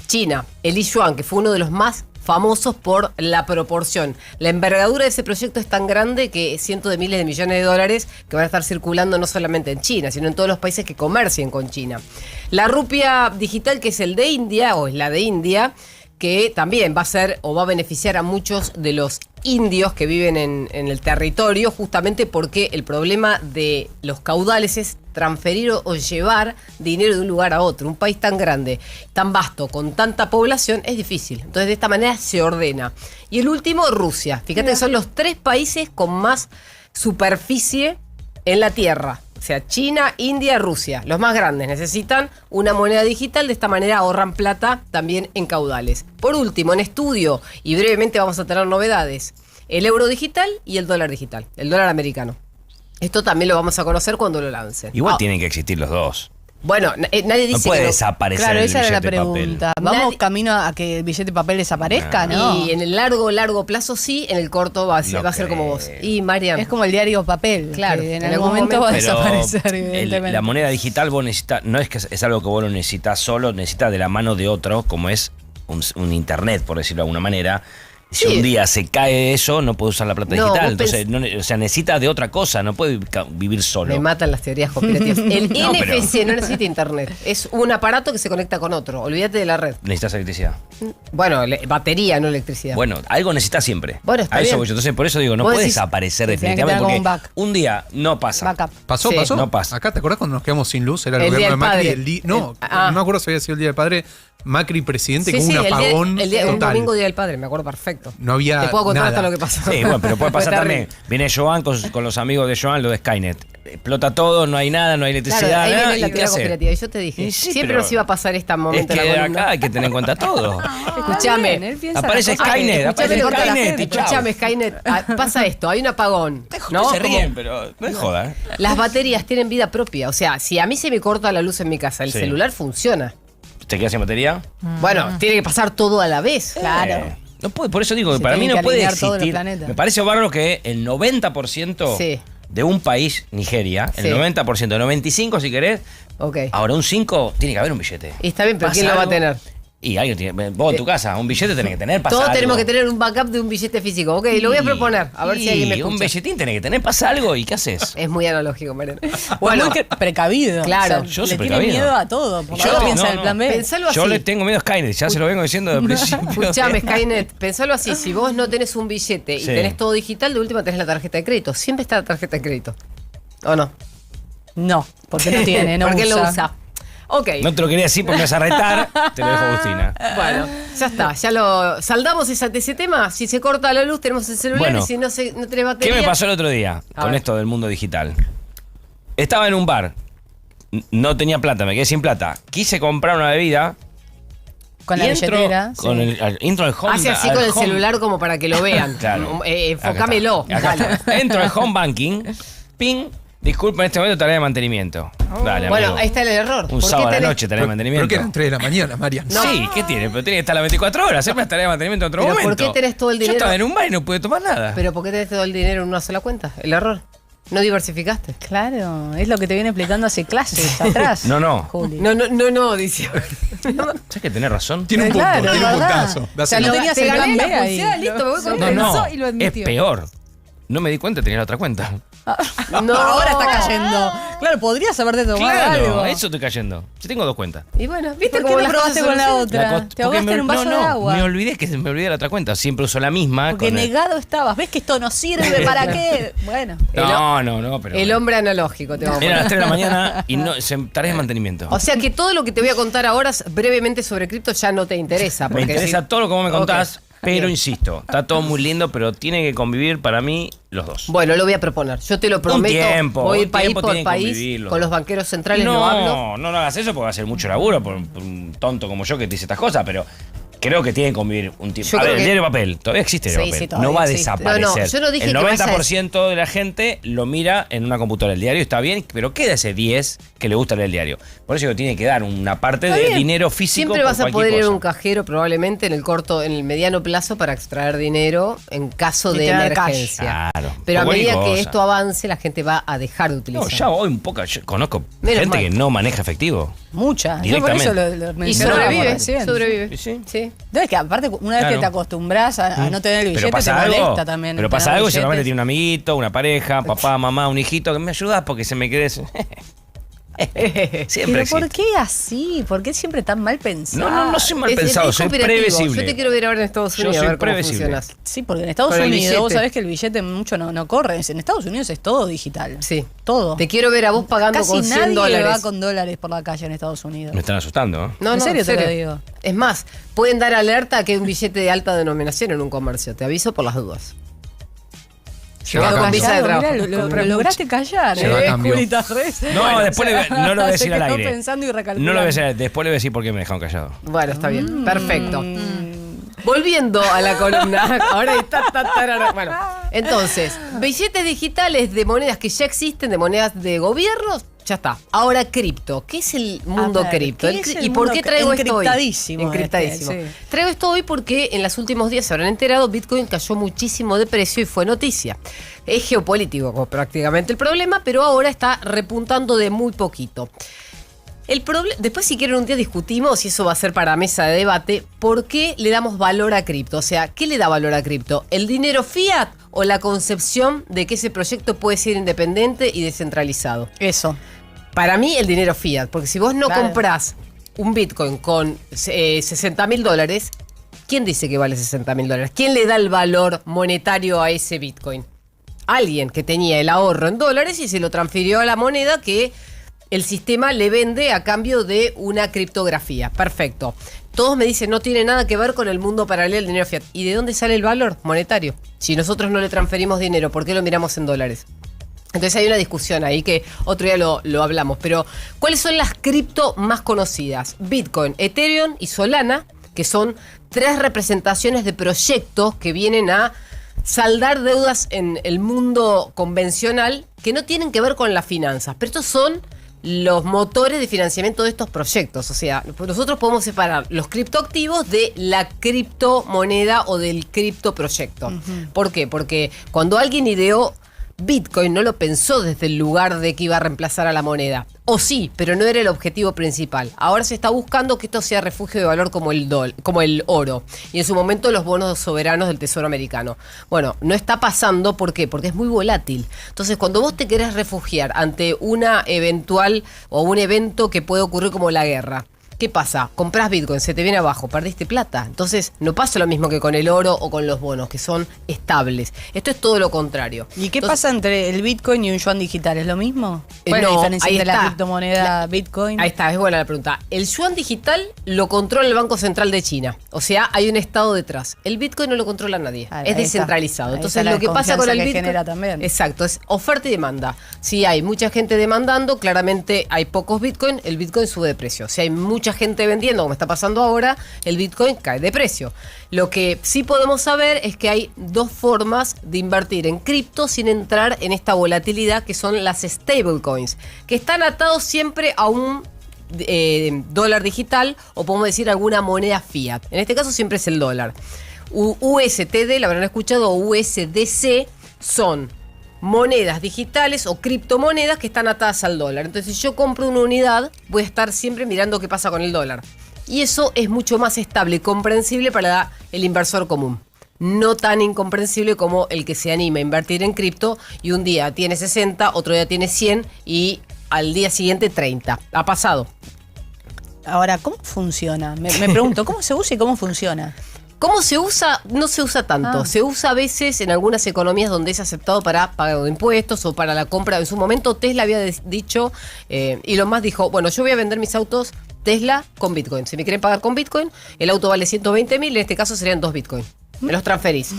China, el e-yuan, que fue uno de los más famosos por la proporción. La envergadura de ese proyecto es tan grande que cientos de miles de millones de dólares que van a estar circulando no solamente en China, sino en todos los países que comercien con China. La rupia digital, que es el de India, o es la de India, que también va a ser o va a beneficiar a muchos de los indios que viven en el territorio, justamente porque el problema de los caudales es transferir o llevar dinero de un lugar a otro. Un país tan grande, tan vasto, con tanta población, es difícil. Entonces de esta manera se ordena. Y el último, Rusia. Fíjate que son los 3 países con más superficie en la Tierra. O sea, China, India, Rusia, los más grandes, necesitan una moneda digital, de esta manera ahorran plata también en caudales. Por último, en estudio, y brevemente vamos a tener novedades, el euro digital y el dólar digital, el dólar americano. Esto también lo vamos a conocer cuando lo lancen. Igual tienen que existir los dos. Bueno, nadie dice no puede que desaparecer Claro, el esa era la billete de papel. pregunta. ¿Vamos camino a que el billete de papel desaparezca, no? Y en el largo plazo sí, en el corto va a ser como vos. Y Mariam. Es como el diario papel. Claro, que en algún momento va a Pero desaparecer, evidentemente. la moneda digital vos necesitas, no es que es algo que vos lo necesitas solo, necesitas de la mano de otro, como es un internet, por decirlo de alguna manera. Si un día se cae eso, no puede usar la plata digital. Entonces, necesita de otra cosa, no puede vivir solo. Me matan las teorías conspirativas. El No, NFC no necesita internet. Es un aparato que se conecta con otro. Olvídate de la red. Necesitas electricidad. Bueno, batería, no electricidad. Bueno, algo necesitas siempre. Bueno, está a eso bien. voy yo. Entonces, por eso digo, no Vos puede decís- desaparecer Sí, tiene que definitivamente tener porque como un día no pasa. Backup. ¿Pasó? Sí. ¿Pasó? No pasa. Acá, ¿te acordás cuando nos quedamos sin luz? Era el, El gobierno día de del Macri. padre. No me acuerdo si había sido el Día del Padre. Macri presidente Sí, con sí, un apagón un total. domingo Día del Padre, me acuerdo perfecto. No había Te puedo contar nada. hasta lo que pasó. Sí, bueno, pero puede pasar Fue también. Viene Joan con los amigos de Joan, lo de Skynet. Explota todo, no hay nada, no hay electricidad. Claro, ahí nada, viene la ¿y qué teoría hacer? conspirativa. Y yo te dije, Y sí, siempre pero nos iba a pasar esta Es momento que en la columna. acá hay que tener en cuenta todo. Escúchame. Aparece Skynet, aparece Skynet y chao. Escúchame, Skynet. Pasa esto, hay un apagón. ¿no? Se ríen, Como- pero no es joda. ¿eh? Las baterías tienen vida propia. O sea, si a mí se me corta la luz en mi casa, el Sí. celular funciona. ¿Te quedas sin batería? Bueno, tiene que pasar todo a la vez. Claro. No puede, por eso digo que Se para mí tienen no que puede alinear todos los existir. planetas. Me parece bárbaro que el 90% Sí. de un país, Nigeria, Sí. el 90%, el 95% si querés, Ok. ahora un 5 tiene que haber un billete. Y está bien, pero Pasa ¿quién lo va a algo, tener? Y alguien tiene, vos en tu casa, un billete tenés que tener, pasa Todos algo. tenemos que tener un backup de un billete físico. Ok, lo voy a proponer. A ver si alguien me escucha. Un billetín tenés que tener, pasa algo y ¿qué haces? Es muy analógico, Mariana. Bueno, muy precavido. Claro. O sea, Yo soy le tiene precavido. miedo a todo. Porque Yo no te- piensa no, en el no. plan B. Pensalo así. Yo le tengo miedo a Skynet, ya se lo vengo diciendo desde el principio. Escuchame, Skynet, pensalo así, si vos no tenés un billete y Sí. tenés todo digital, de última tenés la tarjeta de crédito. Siempre está la tarjeta de crédito. ¿O no? No, porque no tiene, no porque él lo usa. usa. Ok. No te lo quería decir porque me vas a retar, te lo dejo Agustina. Bueno, ya está, ya lo saldamos ese tema. Si se corta la luz, tenemos el celular Bueno. y si no tenés ¿Qué batería. me pasó el otro día A con ver. esto del mundo digital? Estaba en un bar, no tenía plata, me quedé sin plata. Quise comprar una bebida. Con la y entro billetera. Con sí. entro al home. Hace así al con el home- celular como para que lo vean. Claro. Enfocámelo. Acá está. Entro al home banking, ping, disculpa, en este momento tarea de mantenimiento. Dale, Bueno, amigo. ahí está el error. Un ¿Por qué sábado a la tenés- noche tarea de mantenimiento. Creo que eran 3 de la mañana, Marian. Sí, ¿qué tiene? Pero tiene que estar las 24 horas. Siempre es tarea de mantenimiento en otro Pero ¿por momento. qué tenés todo el Yo dinero? estaba en un bar y no pude tomar nada. Pero ¿por qué tenés todo el dinero en una sola cuenta? El error. No diversificaste. Claro, es lo que te viene explicando hace clases atrás. No. Juli. No, dice. ¿Sabes que tenés razón? Tiene un punto, Claro, tiene un es verdad. puntazo. O sea, no Dáselo. tenías Te el plan gané la B ahí. pulsera, listo, me voy con No, pensó no. y lo Es admitió. peor. No me di cuenta, tenía la otra cuenta. No. Ahora está cayendo. Claro, podrías haberte tomado Claro, algo. a eso estoy cayendo. Yo tengo 2 cuentas. Y bueno, ¿viste ¿Por qué cómo no las probaste cosas con la solucionan? otra? Te ahogaste en un vaso de agua. Me olvidé de la otra cuenta. Siempre uso la misma. Porque con el- negado estabas. ¿Ves que esto no sirve? ¿Para qué? Bueno. No, pero. El hombre analógico, te vamos a Era a las 3 de la poner. mañana y no, tareas de mantenimiento. O sea que todo lo que te voy a contar ahora brevemente sobre cripto ya no te interesa. Me porque interesa si- todo lo que vos me contás, Ok. pero Bien. insisto, está todo muy lindo, pero tiene que convivir para mí los dos. Bueno, lo voy a proponer. Yo te lo prometo. tiempo, voy a ir un país tiempo por tienen que país convivirlo. con los banqueros centrales, no hablo. No hagas eso porque va a ser mucho laburo por un tonto como yo que te dice estas cosas, pero creo que tienen que convivir un tiempo. Yo A ver, creo el que- diario de papel, todavía existe el Sí, diario de sí, papel. todavía No va a existe. desaparecer. No, yo no dije el que vaya a 90% de la gente lo mira en una computadora. El diario está bien, pero queda ese 10 que le gusta leer el diario. Por eso que tiene que dar una parte Está de bien. dinero físico. Siempre por vas a cualquier poder ir a cosa. un cajero probablemente en el mediano plazo para extraer dinero en caso Y de tener cash. emergencia. Claro. Pero a Por cualquier medida que cosa. esto avance, la gente va a dejar de utilizar. No, ya voy un poco. Yo conozco Menos gente mal. que no maneja efectivo. Mucha. Yo por eso Directamente. lo Y mencionaba sobrevive, recién. sobrevive. Sí. Sí. No, es que aparte, una vez Claro. que te acostumbras a no tener el billete, Pero pasa te algo. molesta también. Pero tener pasa algo y billetes. seguramente tiene un amiguito, una pareja, papá, mamá, un hijito, que me ayudas porque se me quede. Siempre ¿Pero por existe. qué así? ¿Por qué siempre tan mal pensado? No soy mal pensado, soy conspirativo. previsible. Yo te quiero ver ahora en Estados Yo Unidos soy a ver cómo previsible. funcionas. Sí, porque en Estados Con el Unidos vos billete. sabés que el billete mucho no corre. En Estados Unidos es todo digital. Sí. Todo. Te quiero ver a vos pagando Casi con 100 nadie dólares. va con dólares por la calle en Estados Unidos. Me están asustando, ¿no? No, ¿En serio te lo digo? Es más, pueden dar alerta a que hay un billete de alta denominación en un comercio. Te aviso por las dudas. Yo Quedo con visa de trabajo. Lo lograste callar, Se va a cambio. Julita Res. No, después no lo voy a decir al Se quedó aire. pensando y No recalculando. lo voy a decir, después le voy a decir por qué me dejaron callado. Bueno, está bien. Perfecto. Volviendo a la columna. Ahora está. Bueno, entonces, billetes digitales de monedas que ya existen, de monedas de gobiernos, ya está. Ahora, cripto. ¿Qué es el mundo A ver, cripto? ¿qué es el ¿Y por mundo qué traigo esto hoy? encriptadísimo Encriptadísimo. este, sí. Traigo esto hoy porque en los últimos días se habrán enterado, Bitcoin cayó muchísimo de precio y fue noticia. Es geopolítico como prácticamente el problema, pero ahora está repuntando de muy poquito. Después, si quieren, un día discutimos, y eso va a ser para mesa de debate, por qué le damos valor a cripto. O sea, ¿qué le da valor a cripto? ¿El dinero fiat o la concepción de que ese proyecto puede ser independiente y descentralizado? Eso. Para mí, el dinero fiat. Porque si vos no Claro. comprás un Bitcoin con $60.000, ¿quién dice que vale $60.000? ¿Quién le da el valor monetario a ese Bitcoin? Alguien que tenía el ahorro en dólares y se lo transfirió a la moneda que el sistema le vende a cambio de una criptografía. Perfecto. Todos me dicen, no tiene nada que ver con el mundo paralelo del dinero fiat. ¿Y de dónde sale el valor monetario? Si nosotros no le transferimos dinero, ¿por qué lo miramos en dólares? Entonces hay una discusión ahí que otro día lo hablamos. Pero, ¿cuáles son las cripto más conocidas? Bitcoin, Ethereum y Solana, que son 3 representaciones de proyectos que vienen a saldar deudas en el mundo convencional que no tienen que ver con las finanzas. Pero estos son los motores de financiamiento de estos proyectos. O sea, nosotros podemos separar los criptoactivos de la criptomoneda o del criptoproyecto. ¿Por qué? Porque cuando alguien ideó Bitcoin, no lo pensó desde el lugar de que iba a reemplazar a la moneda. O sí, pero no era el objetivo principal. Ahora se está buscando que esto sea refugio de valor como el oro. Y en su momento los bonos soberanos del Tesoro americano. Bueno, no está pasando. ¿Por qué? Porque es muy volátil. Entonces, cuando vos te querés refugiar ante una eventual o un evento que puede ocurrir como la guerra, ¿qué pasa? Comprás Bitcoin, se te viene abajo, perdiste plata. Entonces, no pasa lo mismo que con el oro o con los bonos, que son estables. Esto es todo lo contrario. ¿Y qué pasa entre el Bitcoin y un yuan digital? ¿Es lo mismo? ¿Cuál es la diferencia ahí entre la está. criptomoneda Bitcoin? Ahí está, es buena la pregunta. El yuan digital lo controla el Banco Central de China. O sea, hay un estado detrás. El Bitcoin no lo controla nadie. Ahí es está. descentralizado. Ahí Entonces, está la lo que pasa con el desconfianza que Bitcoin genera también. Exacto, es oferta y demanda. Si hay mucha gente demandando, claramente hay pocos Bitcoin, el Bitcoin sube de precio. Si hay mucha gente vendiendo, como está pasando ahora, el Bitcoin cae de precio. Lo que sí podemos saber es que hay 2 formas de invertir en cripto sin entrar en esta volatilidad, que son las stablecoins, que están atados siempre a un dólar digital, o podemos decir alguna moneda fiat. En este caso siempre es el dólar. USTD, la habrán escuchado, o USDC, son monedas digitales o criptomonedas que están atadas al dólar. Entonces, si yo compro una unidad, voy a estar siempre mirando qué pasa con el dólar. Y eso es mucho más estable y comprensible para el inversor común. No tan incomprensible como el que se anima a invertir en cripto y un día tiene 60, otro día tiene 100 y al día siguiente 30. Ha pasado. Ahora, ¿cómo funciona? Me pregunto, ¿cómo se usa y cómo funciona? ¿Cómo se usa? No se usa tanto. Se usa a veces en algunas economías donde es aceptado para pago de impuestos o para la compra. En su momento Tesla había dicho, Elon Musk dijo, bueno, yo voy a vender mis autos Tesla con Bitcoin. Si me quieren pagar con Bitcoin, el auto vale 120.000, en este caso serían 2 Bitcoin. Me los transferís.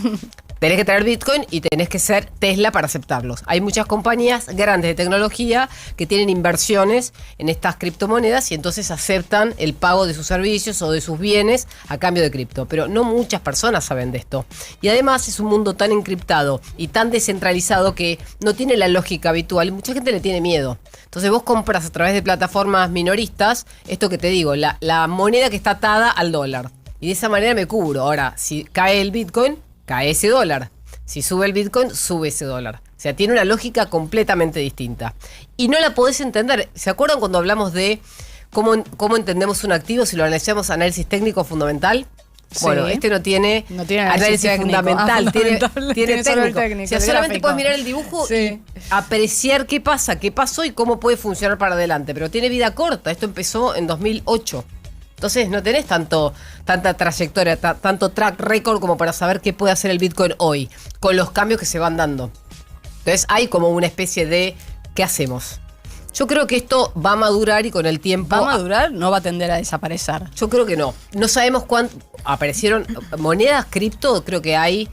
Tenés que traer Bitcoin y tenés que ser Tesla para aceptarlos. Hay muchas compañías grandes de tecnología que tienen inversiones en estas criptomonedas y entonces aceptan el pago de sus servicios o de sus bienes a cambio de cripto. Pero no muchas personas saben de esto. Y además es un mundo tan encriptado y tan descentralizado que no tiene la lógica habitual. Mucha gente le tiene miedo. Entonces vos compras a través de plataformas minoristas, esto que te digo, la moneda que está atada al dólar. Y de esa manera me cubro. Ahora, si cae el Bitcoin, cae ese dólar. Si sube el Bitcoin, sube ese dólar. O sea, tiene una lógica completamente distinta. Y no la podés entender. ¿Se acuerdan cuando hablamos de cómo entendemos un activo si lo analizamos análisis técnico fundamental? Bueno, Sí. este no tiene análisis técnico. fundamental, tiene solo el técnico. técnico, O sea, el solamente gráfico. puedes mirar el dibujo y apreciar qué pasa, qué pasó y cómo puede funcionar para adelante. Pero tiene vida corta. Esto empezó en 2008. Entonces no tenés tanta trayectoria, tanto track record como para saber qué puede hacer el Bitcoin hoy, con los cambios que se van dando. Entonces hay como una especie de ¿qué hacemos? Yo creo que esto va a madurar y con el tiempo... ¿Va a madurar? No va a tender a desaparecer. Yo creo que no. No sabemos cuánto... Aparecieron monedas cripto, creo que hay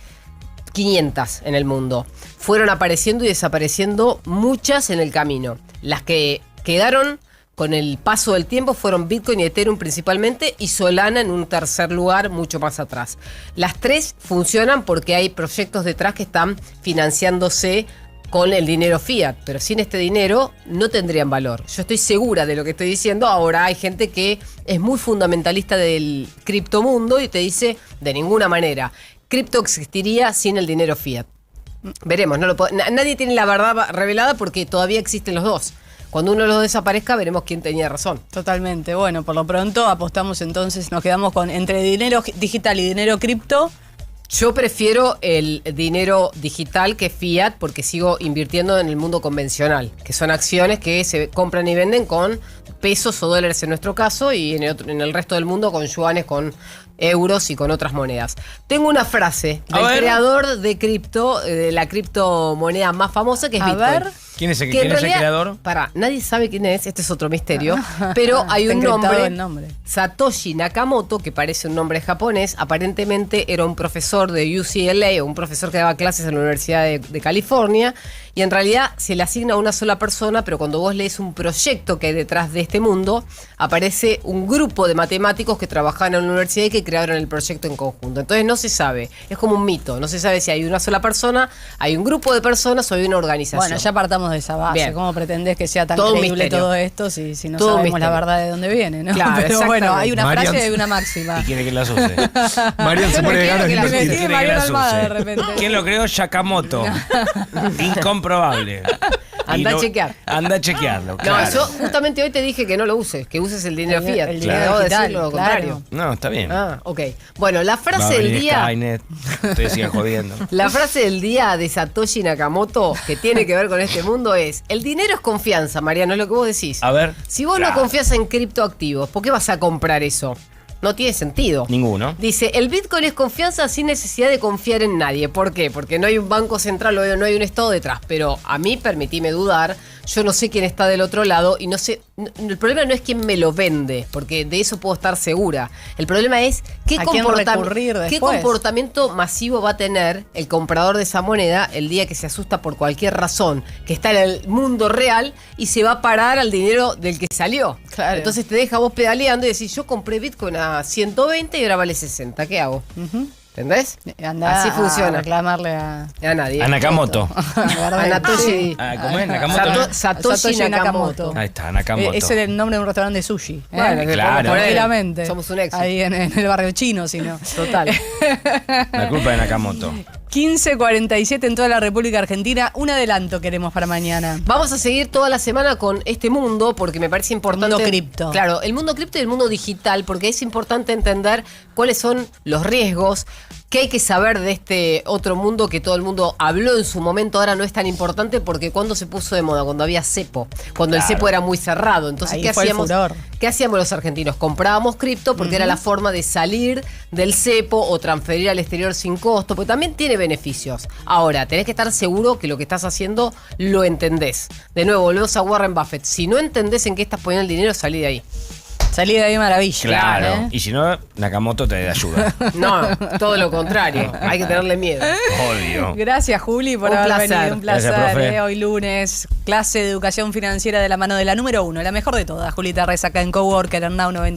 500 en el mundo. Fueron apareciendo y desapareciendo muchas en el camino. Las que quedaron con el paso del tiempo fueron Bitcoin y Ethereum principalmente y Solana en un tercer lugar mucho más atrás. Las tres funcionan porque hay proyectos detrás que están financiándose con el dinero fiat, pero sin este dinero no tendrían valor. Yo estoy segura de lo que estoy diciendo. Ahora hay gente que es muy fundamentalista del criptomundo y te dice de ninguna manera. Cripto existiría sin el dinero fiat. Veremos, nadie tiene la verdad revelada porque todavía existen los dos. Cuando uno de los desaparezca, veremos quién tenía razón. Totalmente. Bueno, por lo pronto apostamos entonces, nos quedamos con entre dinero digital y dinero cripto. Yo prefiero el dinero digital que fiat porque sigo invirtiendo en el mundo convencional, que son acciones que se compran y venden con pesos o dólares en nuestro caso y en el resto del mundo con yuanes, con euros y con otras monedas. Tengo una frase del creador de cripto, de la criptomoneda más famosa que es Bitcoin. ver. ¿Quién es el Que en realidad, creador? Nadie sabe quién es, este es otro misterio, pero hay un nombre, Satoshi Nakamoto, que parece un nombre japonés, aparentemente era un profesor de UCLA, o un profesor que daba clases en la Universidad de California, y en realidad se le asigna a una sola persona, pero cuando vos lees un proyecto que hay detrás de este mundo, aparece un grupo de matemáticos que trabajaban en la universidad y que crearon el proyecto en conjunto. Entonces no se sabe, es como un mito, no se sabe si hay una sola persona, hay un grupo de personas o hay una organización. Bueno, ya partamos de esa base. Bien. ¿Cómo pretendés que sea tan Todo un creíble misterio. todo esto si no Todo un sabemos la misterio. verdad de dónde viene, ¿no? Claro, Pero bueno, exactamente. hay una Marian- frase y hay una máxima. ¿Y quiere que las use? Marian se pone de ganas de Me invertir. sigue Mariana Almada de repente. ¿Quién lo creó? Yakamoto. Incomprobable. Anda Y a chequear. Anda a chequearlo, No, claro. yo justamente hoy te dije que no lo uses, que uses el dinero fiat. el Te dinero acabo de digital, decir lo claro. contrario. No, está bien. Ah, ok. Bueno, la Va a frase del venir día... Skynet. Ustedes sigan jodiendo. La frase del día de Satoshi Nakamoto, que tiene que ver con este mundo, es: el dinero es confianza, Mariano, es lo que vos decís. A ver. Si vos no confías en criptoactivos, ¿por qué vas a comprar eso? No tiene sentido. Ninguno. Dice, el Bitcoin es confianza sin necesidad de confiar en nadie. ¿Por qué? Porque no hay un banco central o no hay un Estado detrás. Pero a mí, permitime dudar, yo no sé quién está del otro lado y no sé... El problema no es quién me lo vende, porque de eso puedo estar segura. El problema es qué ¿A quién recurrir qué después? comportamiento masivo va a tener el comprador de esa moneda el día que se asusta por cualquier razón, que está en el mundo real y se va a parar al dinero del que salió. Claro. Entonces te deja vos pedaleando y decís, yo compré Bitcoin a 120 y ahora vale 60, ¿qué hago? ¿Entendés? Andá Así funciona. a reclamarle a nadie. A Nakamoto. A Natoshi. ¿Cómo es? ¿Nakamoto? Satoshi Nakamoto. Ahí está, Nakamoto. Ese es el nombre de un restaurante de sushi. Bueno, que Claro. por él. Tranquilamente. Somos un éxito. Ahí en el barrio chino, si no. Total. La culpa de Nakamoto. 15:47 en toda la República Argentina. Un adelanto queremos para mañana. Vamos a seguir toda la semana con este mundo porque me parece importante. Mundo cripto. Claro, el mundo cripto y el mundo digital, porque es importante entender cuáles son los riesgos, qué hay que saber de este otro mundo que todo el mundo habló en su momento. Ahora no es tan importante porque cuando se puso de moda, cuando había cepo, cuando el Claro. cepo era muy cerrado. Entonces, Ahí ¿qué fue el hacíamos? furor. ¿Qué hacíamos los argentinos? Comprábamos cripto porque era la forma de salir del cepo o transferir al exterior sin costo, porque también tiene beneficios. Ahora, tenés que estar seguro que lo que estás haciendo lo entendés. De nuevo, volvemos a Warren Buffett. Si no entendés en qué estás poniendo el dinero, salí de ahí. Salí de ahí maravilla. Claro. ¿eh? Y si no, Nakamoto te ayuda. No, todo lo contrario. Hay que tenerle miedo. Obvio. Gracias, Juli, por Un haber placer. venido. Un placer. Gracias, profe. Hoy lunes, clase de educación financiera de la mano de la número 1, la mejor de todas. Julita Reza acá en Coworker, en Now 90.